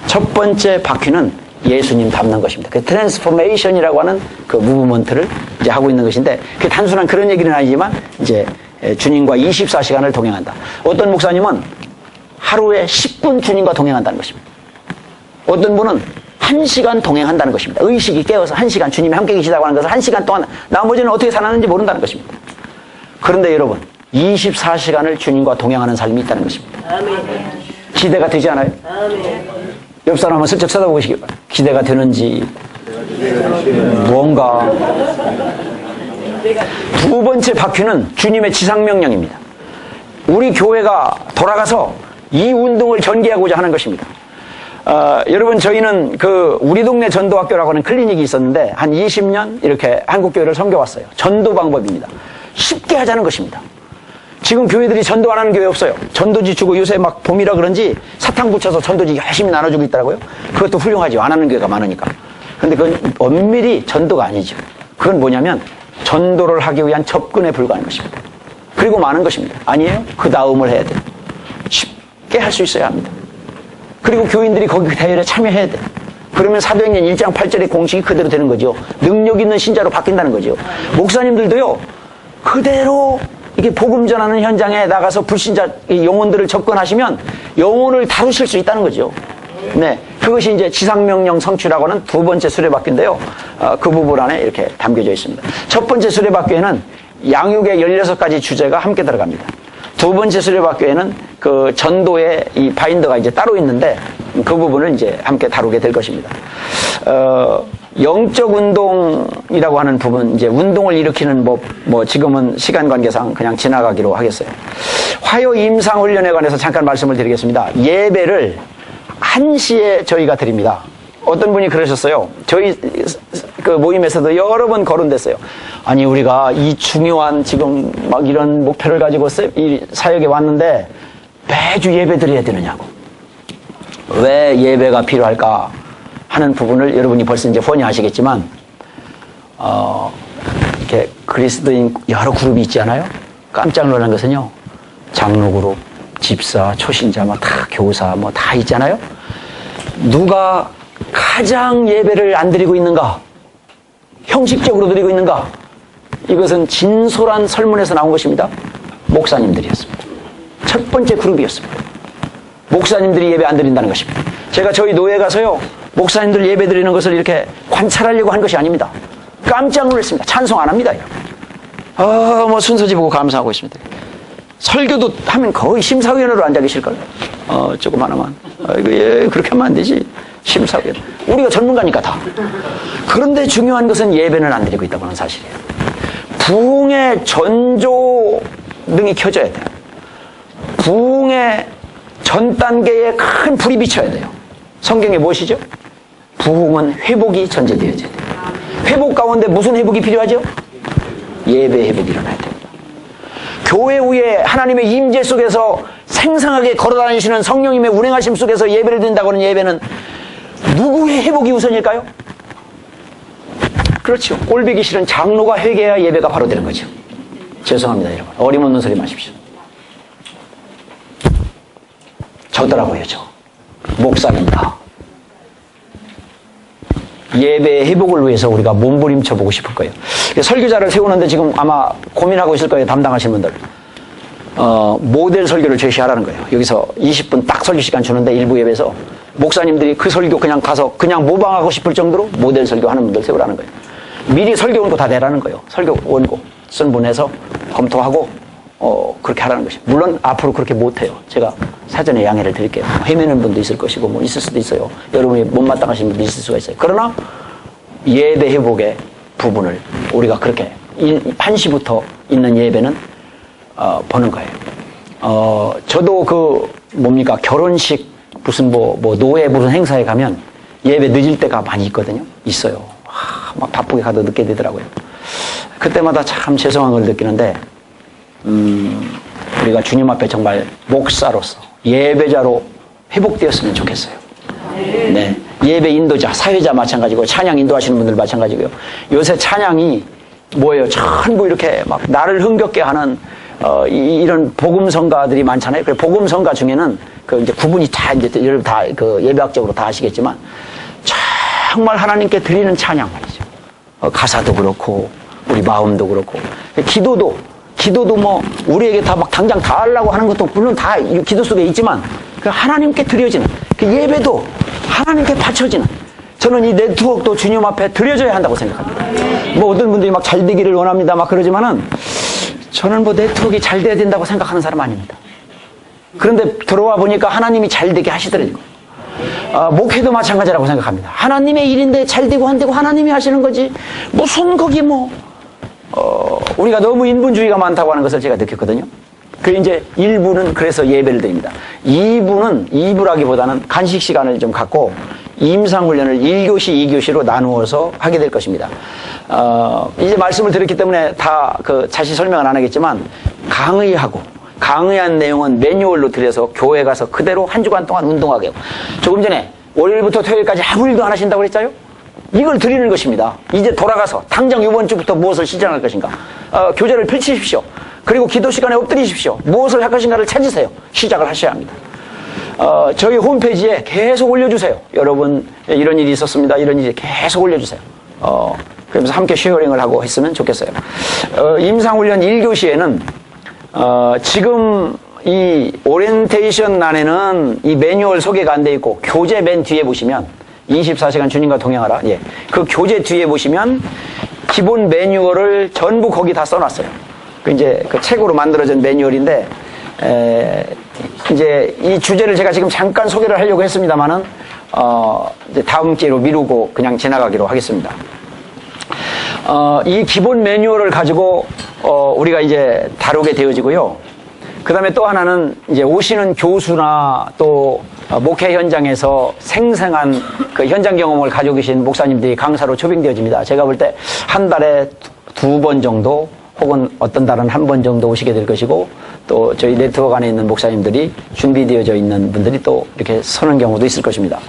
첫 번째 바퀴는 예수님 닮는 것입니다. 그 트랜스포메이션이라고 하는 그 무브먼트를 이제 하고 있는 것인데, 그 단순한 그런 얘기는 아니지만 이제 주님과 24시간을 동행한다. 어떤 목사님은 하루에 10분 주님과 동행한다는 것입니다. 어떤 분은 1시간 동행한다는 것입니다. 의식이 깨어서 1시간 주님이 함께 계시다고 하는 것을 1시간 동안 나머지는 어떻게 살았는지 모른다는 것입니다. 그런데 여러분 24시간을 주님과 동행하는 삶이 있다는 것입니다. 기대가 되지 않아요? 옆 사람 한번 슬쩍 쳐다보시기 바랍니다. 기대가 되는지 뭔가. 두 번째 바퀴는 주님의 지상명령입니다. 우리 교회가 돌아가서 이 운동을 전개하고자 하는 것입니다. 여러분 저희는 우리 동네 전도학교라고 하는 클리닉이 있었는데 한 20년 이렇게 한국교회를 섬겨왔어요. 전도 방법입니다. 쉽게 하자는 것입니다. 지금 교회들이 전도 안 하는 교회 없어요. 전도지 주고 요새 막 봄이라 그런지 사탕 붙여서 전도지 열심히 나눠주고 있더라고요. 그것도 훌륭하죠. 안 하는 교회가 많으니까. 근데 그건 엄밀히 전도가 아니죠. 그건 뭐냐면 전도를 하기 위한 접근에 불과한 것입니다. 그리고 많은 것입니다. 아니에요? 그 다음을 해야 돼요. 쉽게 할 수 있어야 합니다. 그리고 교인들이 거기 대회에 참여해야 돼요. 그러면 사도행전 1장 8절의 공식이 그대로 되는 거죠. 능력 있는 신자로 바뀐다는 거죠. 목사님들도요, 그대로 이게 복음 전하는 현장에 나가서 불신자 영혼들을 접근하시면 영혼을 다루실 수 있다는 거죠. 네, 그것이 이제 지상명령 성취라고 하는 두 번째 수레바퀴인데요. 그 부분 안에 이렇게 담겨져 있습니다. 첫 번째 수레바퀴에는 양육의 16가지 주제가 함께 들어갑니다. 두 번째 수레바퀴에는 그 전도의 이 바인더가 이제 따로 있는데 그 부분을 이제 함께 다루게 될 것입니다. 영적 운동이라고 하는 부분, 이제 운동을 일으키는 법, 뭐 지금은 시간 관계상 그냥 지나가기로 하겠어요. 화요 임상 훈련에 관해서 잠깐 말씀을 드리겠습니다. 예배를 1시에 저희가 드립니다. 어떤 분이 그러셨어요. 저희 그 모임에서도 여러 번 거론됐어요. 아니 우리가 이 중요한 지금 막 이런 목표를 가지고 이 사역에 왔는데 매주 예배 드려야 되느냐고. 왜 예배가 필요할까 하는 부분을 여러분이 벌써 이제 훤히 아시겠지만 이렇게 그리스도인 여러 그룹이 있지 않아요? 깜짝 놀란 것은요. 장로 그룹, 집사, 초신자, 뭐 다 교사 뭐 다 있잖아요. 누가 가장 예배를 안 드리고 있는가? 형식적으로 드리고 있는가? 이것은 진솔한 설문에서 나온 것입니다. 목사님들이었습니다. 첫 번째 그룹이었습니다. 목사님들이 예배 안 드린다는 것입니다. 제가 저희 노예 가서요, 목사님들 예배 드리는 것을 이렇게 관찰하려고 한 것이 아닙니다. 깜짝 놀랐습니다. 찬송 안 합니다. 뭐 순서지 보고 감사하고 있습니다. 설교도 하면 거의 심사위원으로 앉아 계실걸. 조금 하나만. 이거 그렇게 하면 안 되지. 심사위원. 우리가 전문가니까 다. 그런데 중요한 것은 예배는 안 드리고 있다고 하는 사실이에요. 부흥의 전조등이 켜져야 돼요. 부흥의 전 단계에 큰 불이 비쳐야 돼요. 성경에 무엇이죠? 부흥은 회복이 전제되어져야 돼요. 회복 가운데 무슨 회복이 필요하죠? 예배 회복이 일어나야 됩니다. 교회 후에 하나님의 임재 속에서 생생하게 걸어다니시는 성령님의 운행하심 속에서 예배를 드린다고 하는 예배는 누구의 회복이 우선일까요? 그렇죠. 꼴보기 싫은 장로가 회개해야 예배가 바로 되는 거죠. 죄송합니다, 여러분. 어림없는 소리 마십시오. 저더라고요, 저. 목사입니다. 예배의 회복을 위해서 우리가 몸부림쳐 보고 싶을 거예요. 설교자를 세우는데 지금 아마 고민하고 있을 거예요, 담당하신 분들. 모델 설교를 제시하라는 거예요. 여기서 20분 딱 설교 시간 주는데 일부 예배에서 목사님들이 그 설교 그냥 가서 그냥 모방하고 싶을 정도로 모델 설교하는 분들 세우라는 거예요. 미리 설교 원고 다 내라는 거예요. 설교 원고 쓴 분에서 검토하고 그렇게 하라는 것이죠. 물론 앞으로 그렇게 못해요. 제가 사전에 양해를 드릴게요. 헤매는 분도 있을 것이고 뭐 있을 수도 있어요. 여러분이 못마땅하신 분도 있을 수가 있어요. 그러나 예배 회복의 부분을 우리가 그렇게 1시부터 있는 예배는 보는 거예요. 저도 결혼식 무슨 노회 무슨 행사에 가면 예배 늦을 때가 많이 있거든요. 있어요. 막 바쁘게 가도 늦게 되더라고요. 그때마다 참 죄송한 걸 느끼는데, 우리가 주님 앞에 정말 목사로서 예배자로 회복되었으면 좋겠어요. 네. 예배 인도자, 사회자 마찬가지고, 찬양 인도하시는 분들 마찬가지고요. 요새 찬양이 뭐예요? 전부 이렇게 막 나를 흥겹게 하는, 이런 복음성가들이 많잖아요. 그 복음성가 중에는 이제 구분이 여러분 예배학적으로 다 아시겠지만, 정말 하나님께 드리는 찬양 말이죠. 가사도 그렇고, 우리 마음도 그렇고, 기도도 뭐, 우리에게 다 막 당장 다 하려고 하는 것도 물론 다 기도 속에 있지만, 그 하나님께 드려지는, 그 예배도 하나님께 바쳐지는, 저는 이 네트워크도 주님 앞에 드려져야 한다고 생각합니다. 뭐 어떤 분들이 막 잘 되기를 원합니다 막 그러지만은, 저는 뭐 네트워크가 잘 돼야 된다고 생각하는 사람 아닙니다. 그런데 들어와 보니까 하나님이 잘 되게 하시더라고요. 목회도 마찬가지라고 생각합니다. 하나님의 일인데 잘 되고 안 되고 하나님이 하시는 거지. 무슨 거기 우리가 너무 인본주의가 많다고 하는 것을 제가 느꼈거든요. 이제 1부는 그래서 예배를 드립니다. 2부라기보다는 간식 시간을 좀 갖고 임상훈련을 1교시, 2교시로 나누어서 하게 될 것입니다. 이제 말씀을 드렸기 때문에 다 자세히 설명은 안 하겠지만, 강의한 내용은 매뉴얼로 드려서 교회 가서 그대로 한 주간 동안 운동하게 하고, 조금 전에 월요일부터 토요일까지 아무 일도 안 하신다고 그랬잖아요? 이걸 드리는 것입니다. 이제 돌아가서 당장 이번 주부터 무엇을 시작할 것인가? 교재를 펼치십시오. 그리고 기도 시간에 엎드리십시오. 무엇을 할 것인가를 찾으세요. 시작을 하셔야 합니다. 저희 홈페이지에 계속 올려주세요. 여러분, 이런 일이 있었습니다. 이런 일이 계속 올려주세요. 그러면서 함께 쉐어링을 하고 했으면 좋겠어요. 임상훈련 1교시에는, 지금 이 오리엔테이션 안에는 이 매뉴얼 소개가 안 돼 있고, 교재 맨 뒤에 보시면, 24시간 주님과 동행하라. 예. 그 교재 뒤에 보시면, 기본 매뉴얼을 전부 거기 다 써놨어요. 이제 그 책으로 만들어진 매뉴얼인데, 이제 이 주제를 제가 지금 잠깐 소개를 하려고 했습니다만은, 이제 다음 기회로 미루고 그냥 지나가기로 하겠습니다. 이 기본 매뉴얼을 가지고, 우리가 이제 다루게 되어지고요. 그 다음에 또 하나는 이제 오시는 교수나 또 목회 현장에서 생생한 그 현장 경험을 가지고 계신 목사님들이 강사로 초빙되어집니다. 제가 볼 때 한 달에 2번 정도 혹은 어떤 달은 1번 정도 오시게 될 것이고, 또 저희 네트워크 안에 있는 목사님들이 준비되어져 있는 분들이 또 이렇게 서는 경우도 있을 것입니다.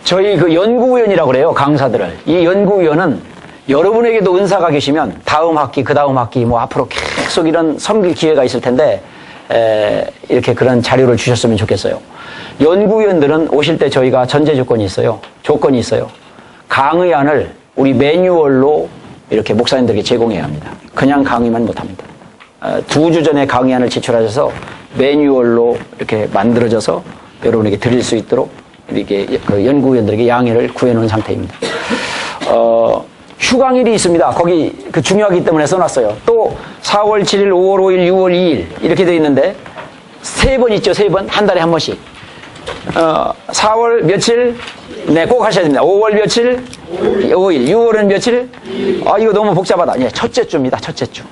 저희 그 연구위원이라고 그래요, 강사들을. 이 연구위원은 여러분에게도 은사가 계시면 다음 학기, 그 다음 학기, 뭐 앞으로 계속 이런 섬길 기회가 있을 텐데, 이렇게 그런 자료를 주셨으면 좋겠어요. 연구위원들은 오실 때 저희가 전제 조건이 있어요. 강의안을 우리 매뉴얼로 이렇게 목사님들에게 제공해야 합니다. 그냥 강의만 못합니다. 2주 전에 강의안을 제출하셔서 매뉴얼로 이렇게 만들어져서 여러분에게 드릴 수 있도록 이렇게 그 연구위원들에게 양해를 구해놓은 상태입니다. 휴강일이 있습니다. 거기 그 중요하기 때문에 써놨어요. 또 4월 7일, 5월 5일, 6월 2일 이렇게 되어 있는데 3번 있죠. 3번. 한 달에 한 번씩. 4월 며칠? 네, 꼭 하셔야 됩니다. 5월 며칠? 5일. 6월은 며칠? 이거 너무 복잡하다. 예, 첫째 주입니다. 첫째 주.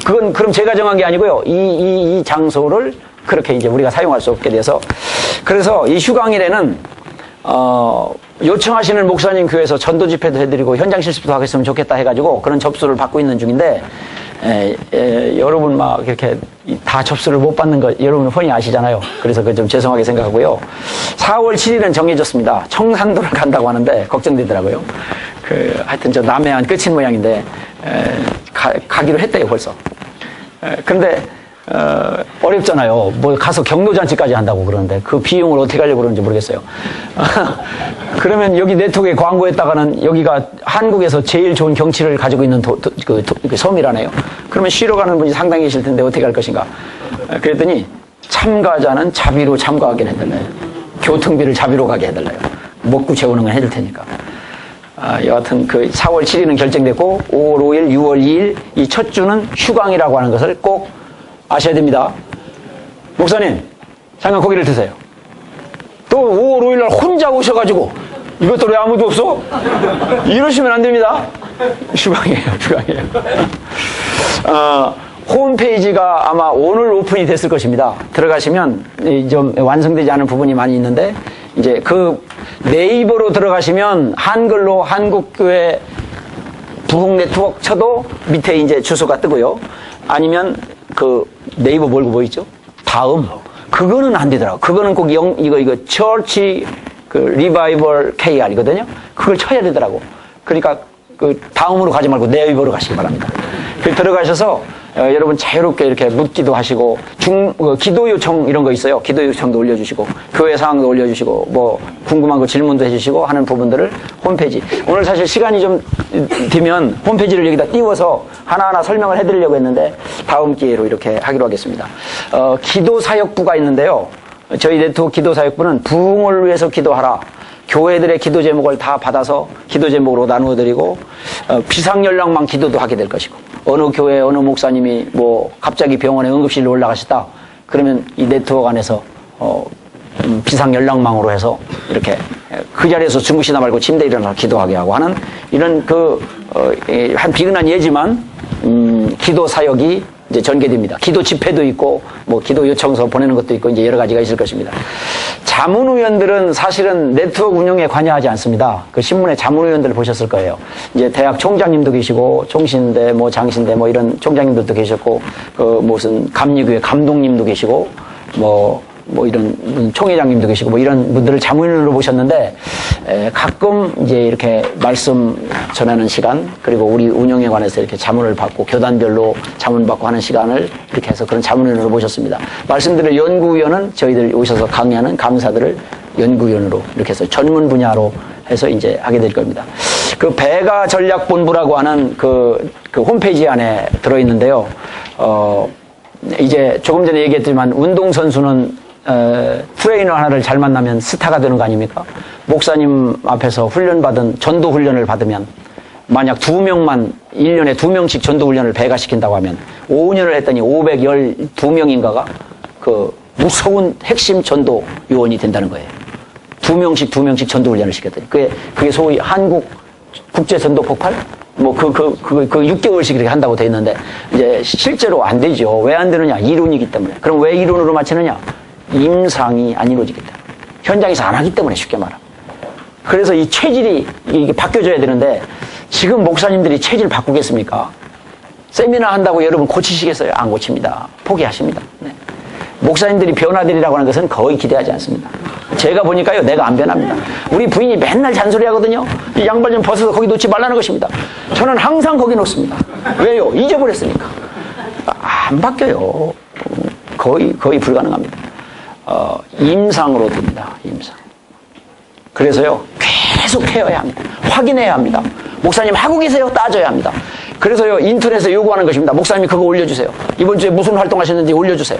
그건 그럼 제가 정한 게 아니고요. 이 장소를 그렇게 이제 우리가 사용할 수 없게 돼서 그래서 이 휴강일에는 요청하시는 목사님 교회에서 전도 집회도 해드리고 현장 실습도 하겠으면 좋겠다 해가지고 그런 접수를 받고 있는 중인데 여러분 막 이렇게 다 접수를 못 받는 거 여러분 뻔히 아시잖아요. 그래서 그 좀 죄송하게 생각하고요. 4월 7일은 정해졌습니다. 청산도를 간다고 하는데 걱정되더라고요. 하여튼 저 남해안 끝인 모양인데 가기로 했대요 벌써. 근데 어렵잖아요. 뭐 가서 경로잔치까지 한다고 그러는데 그 비용을 어떻게 하려고 그러는지 모르겠어요. 그러면 여기 네트워크에 광고했다가는 여기가 한국에서 제일 좋은 경치를 가지고 있는 그 섬이라네요. 그러면 쉬러 가는 분이 상당히 계실 텐데 어떻게 할 것인가. 그랬더니 참가자는 자비로 참가하게 해달라요. 교통비를 자비로 가게 해달라요. 먹고 재우는 건 해줄 테니까. 여하튼 그 4월 7일은 결정됐고 5월 5일, 6월 2일 이 첫 주는 휴강이라고 하는 것을 꼭 아셔야 됩니다. 목사님, 잠깐 고기를 드세요. 또 5월 5일 날 혼자 오셔가지고 이것도 왜 아무도 없어? 이러시면 안 됩니다. 휴강이에요, 휴강이에요. 홈페이지가 아마 오늘 오픈이 됐을 것입니다. 들어가시면 좀 완성되지 않은 부분이 많이 있는데 이제 그 네이버로 들어가시면 한글로 한국교회 부흥 네트워크 쳐도 밑에 이제 주소가 뜨고요. 아니면 그 네이버 몰고 뭐 있죠? 다음. 그거는 안 되더라고. 그거는 꼭 이거 처치 그 리바이벌 KR이거든요. 그걸 쳐야 되더라고. 그러니까 그 다음으로 가지 말고 네이버로 가시기 바랍니다. 그 들어가셔서 여러분 자유롭게 이렇게 묻기도 하시고 기도 요청 이런 거 있어요. 기도 요청도 올려주시고 교회 상황도 올려주시고 뭐 궁금한 거 질문도 해주시고 하는 부분들을 홈페이지 오늘 사실 시간이 좀 되면 홈페이지를 여기다 띄워서 하나하나 설명을 해드리려고 했는데 다음 기회로 이렇게 하기로 하겠습니다. 기도 사역부가 있는데요. 저희 네트워크 기도 사역부는 부흥을 위해서 기도하라. 교회들의 기도 제목을 다 받아서 기도 제목으로 나누어드리고 비상연락망 기도도 하게 될 것이고 어느 교회 어느 목사님이 뭐 갑자기 병원에 응급실로 올라가시다 그러면 이 네트워크 안에서 비상연락망으로 해서 이렇게 그 자리에서 주무시나 말고 침대에 일어나서 기도하게 하고 하는 이런 한 비근한 예지만 기도 사역이 이제 전개됩니다. 기도 집회도 있고, 뭐, 기도 요청서 보내는 것도 있고, 이제 여러 가지가 있을 것입니다. 자문위원들은 사실은 네트워크 운영에 관여하지 않습니다. 그 신문에 자문위원들을 보셨을 거예요. 이제 대학 총장님도 계시고, 총신대, 뭐, 장신대, 뭐, 이런 총장님들도 계셨고, 무슨 감리교회 감독님도 계시고, 이런 총회장님도 계시고 뭐 이런 분들을 자문위원으로 보셨는데 가끔 이제 이렇게 말씀 전하는 시간 그리고 우리 운영에 관해서 이렇게 자문을 받고 교단별로 자문받고 하는 시간을 이렇게 해서 그런 자문위원으로 모셨습니다. 말씀드릴 연구위원은 저희들 오셔서 강의하는 강사들을 연구위원으로 이렇게 해서 전문 분야로 해서 이제 하게 될 겁니다. 그 배가 전략본부라고 하는 그 홈페이지 안에 들어있는데요. 이제 조금 전에 얘기했지만 운동선수는 트레이너 하나를 잘 만나면 스타가 되는 거 아닙니까? 목사님 앞에서 훈련받은 전도 훈련을 받으면 만약 2명만 1년에 2명씩 전도 훈련을 배가시킨다고 하면 5년을 했더니 512명인가가 그 무서운 핵심 전도 요원이 된다는 거예요. 2명씩 전도 훈련을 시켰더니 그게 소위 한국 국제 전도 폭발? 뭐 6개월씩 이렇게 한다고 돼 있는데 이제 실제로 안 되죠. 왜 안 되느냐? 이론이기 때문에. 그럼 왜 이론으로 맞추느냐? 임상이 안 이루어지기 때문에. 현장에서 안 하기 때문에 쉽게 말하면. 그래서 이 체질이 이게 바뀌어져야 되는데 지금 목사님들이 체질 바꾸겠습니까? 세미나 한다고 여러분 고치시겠어요? 안 고칩니다. 포기하십니다. 네. 목사님들이 변화되리라고 하는 것은 거의 기대하지 않습니다. 제가 보니까요, 내가 안 변합니다. 우리 부인이 맨날 잔소리 하거든요. 이 양발 좀 벗어서 거기 놓지 말라는 것입니다. 저는 항상 거기 놓습니다. 왜요? 잊어버렸으니까. 안 바뀌어요. 거의 불가능합니다. 임상으로 됩니다. 임상. 그래서요, 계속 해야 합니다. 확인해야 합니다. 목사님 하고 계세요? 따져야 합니다. 그래서요, 인터넷에 요구하는 것입니다. 목사님이 그거 올려주세요. 이번 주에 무슨 활동하셨는지 올려주세요.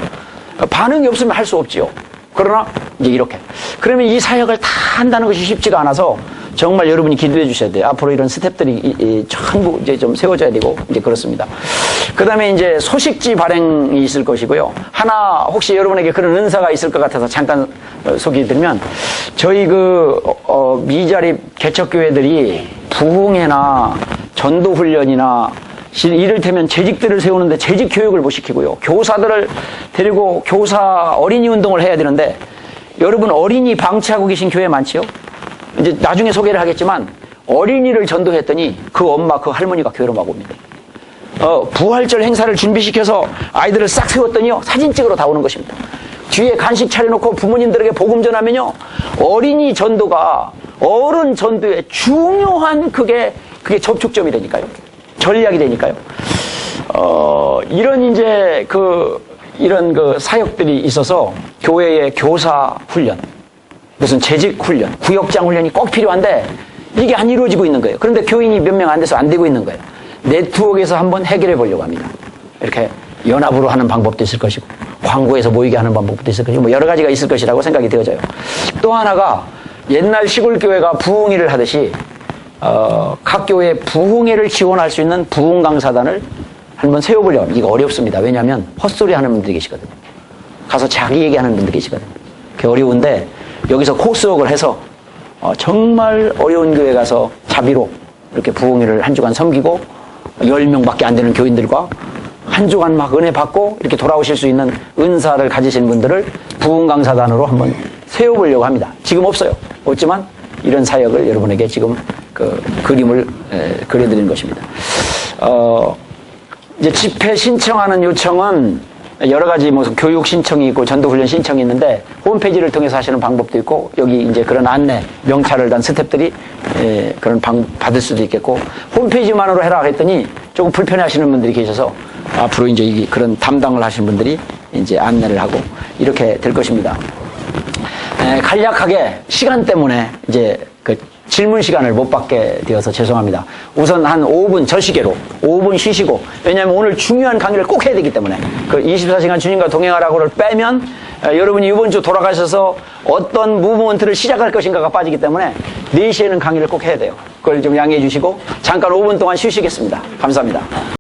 반응이 없으면 할 수 없지요. 그러나 이제 이렇게. 그러면 이 사역을 다 한다는 것이 쉽지가 않아서 정말 여러분이 기도해 주셔야 돼요. 앞으로 이런 스텝들이 전부 이제 좀 세워져야 되고, 이제 그렇습니다. 그 다음에 이제 소식지 발행이 있을 것이고요. 하나, 혹시 여러분에게 그런 은사가 있을 것 같아서 잠깐 소개해드리면, 저희 미자립 개척교회들이 부흥회나 전도훈련이나 이를테면 재직들을 세우는데 재직 교육을 못 시키고요. 교사들을 데리고 교사 어린이 운동을 해야 되는데, 여러분 어린이 방치하고 계신 교회 많지요? 이제 나중에 소개를 하겠지만 어린이를 전도했더니 그 엄마 그 할머니가 교회로 막 옵니다. 부활절 행사를 준비시켜서 아이들을 싹 세웠더니요 사진 찍으러 다 오는 것입니다. 뒤에 간식 차려놓고 부모님들에게 복음 전하면요 어린이 전도가 어른 전도의 중요한 그게 접촉점이 되니까요. 전략이 되니까요. 이런 이제 이런 사역들이 있어서 교회의 교사 훈련, 무슨 재직 훈련, 구역장 훈련이 꼭 필요한데 이게 안 이루어지고 있는 거예요. 그런데 교인이 몇 명 안 돼서 안 되고 있는 거예요. 네트워크에서 한번 해결해 보려고 합니다. 이렇게 연합으로 하는 방법도 있을 것이고 광고에서 모이게 하는 방법도 있을 것이고 뭐 여러 가지가 있을 것이라고 생각이 되어져요. 또 하나가 옛날 시골교회가 부흥회를 하듯이 각 교회 부흥회를 지원할 수 있는 부흥 강사단을 한번 세워보려고 합니다. 이거 어렵습니다. 왜냐하면 헛소리 하는 분들이 계시거든요. 가서 자기 얘기하는 분들이 계시거든요. 그게 어려운데 여기서 코스웍을 해서 정말 어려운 교회 가서 자비로 이렇게 부흥회를 한 주간 섬기고 10명밖에 안 되는 교인들과 한 주간 막 은혜 받고 이렇게 돌아오실 수 있는 은사를 가지신 분들을 부흥 강사단으로 한번 세워보려고 합니다. 지금 없어요. 없지만 이런 사역을 여러분에게 지금 그림을 그려드리는 것입니다. 이제 집회 신청하는 요청은 여러 가지 무슨 교육 신청이 있고 전도훈련 신청이 있는데 홈페이지를 통해서 하시는 방법도 있고 여기 이제 그런 안내 명찰을 단 스태프들이 그런 받을 수도 있겠고 홈페이지만으로 해라 했더니 조금 불편해 하시는 분들이 계셔서 앞으로 이제 그런 담당을 하시는 분들이 이제 안내를 하고 이렇게 될 것입니다. 간략하게 시간 때문에 이제 질문 시간을 못 받게 되어서 죄송합니다. 우선 한 5분 저 시계로 5분 쉬시고 왜냐하면 오늘 중요한 강의를 꼭 해야 되기 때문에 24시간 주님과 동행하라고를 빼면 여러분이 이번 주 돌아가셔서 어떤 무브먼트를 시작할 것인가가 빠지기 때문에 4시에는 강의를 꼭 해야 돼요. 그걸 좀 양해해 주시고 잠깐 5분 동안 쉬시겠습니다. 감사합니다.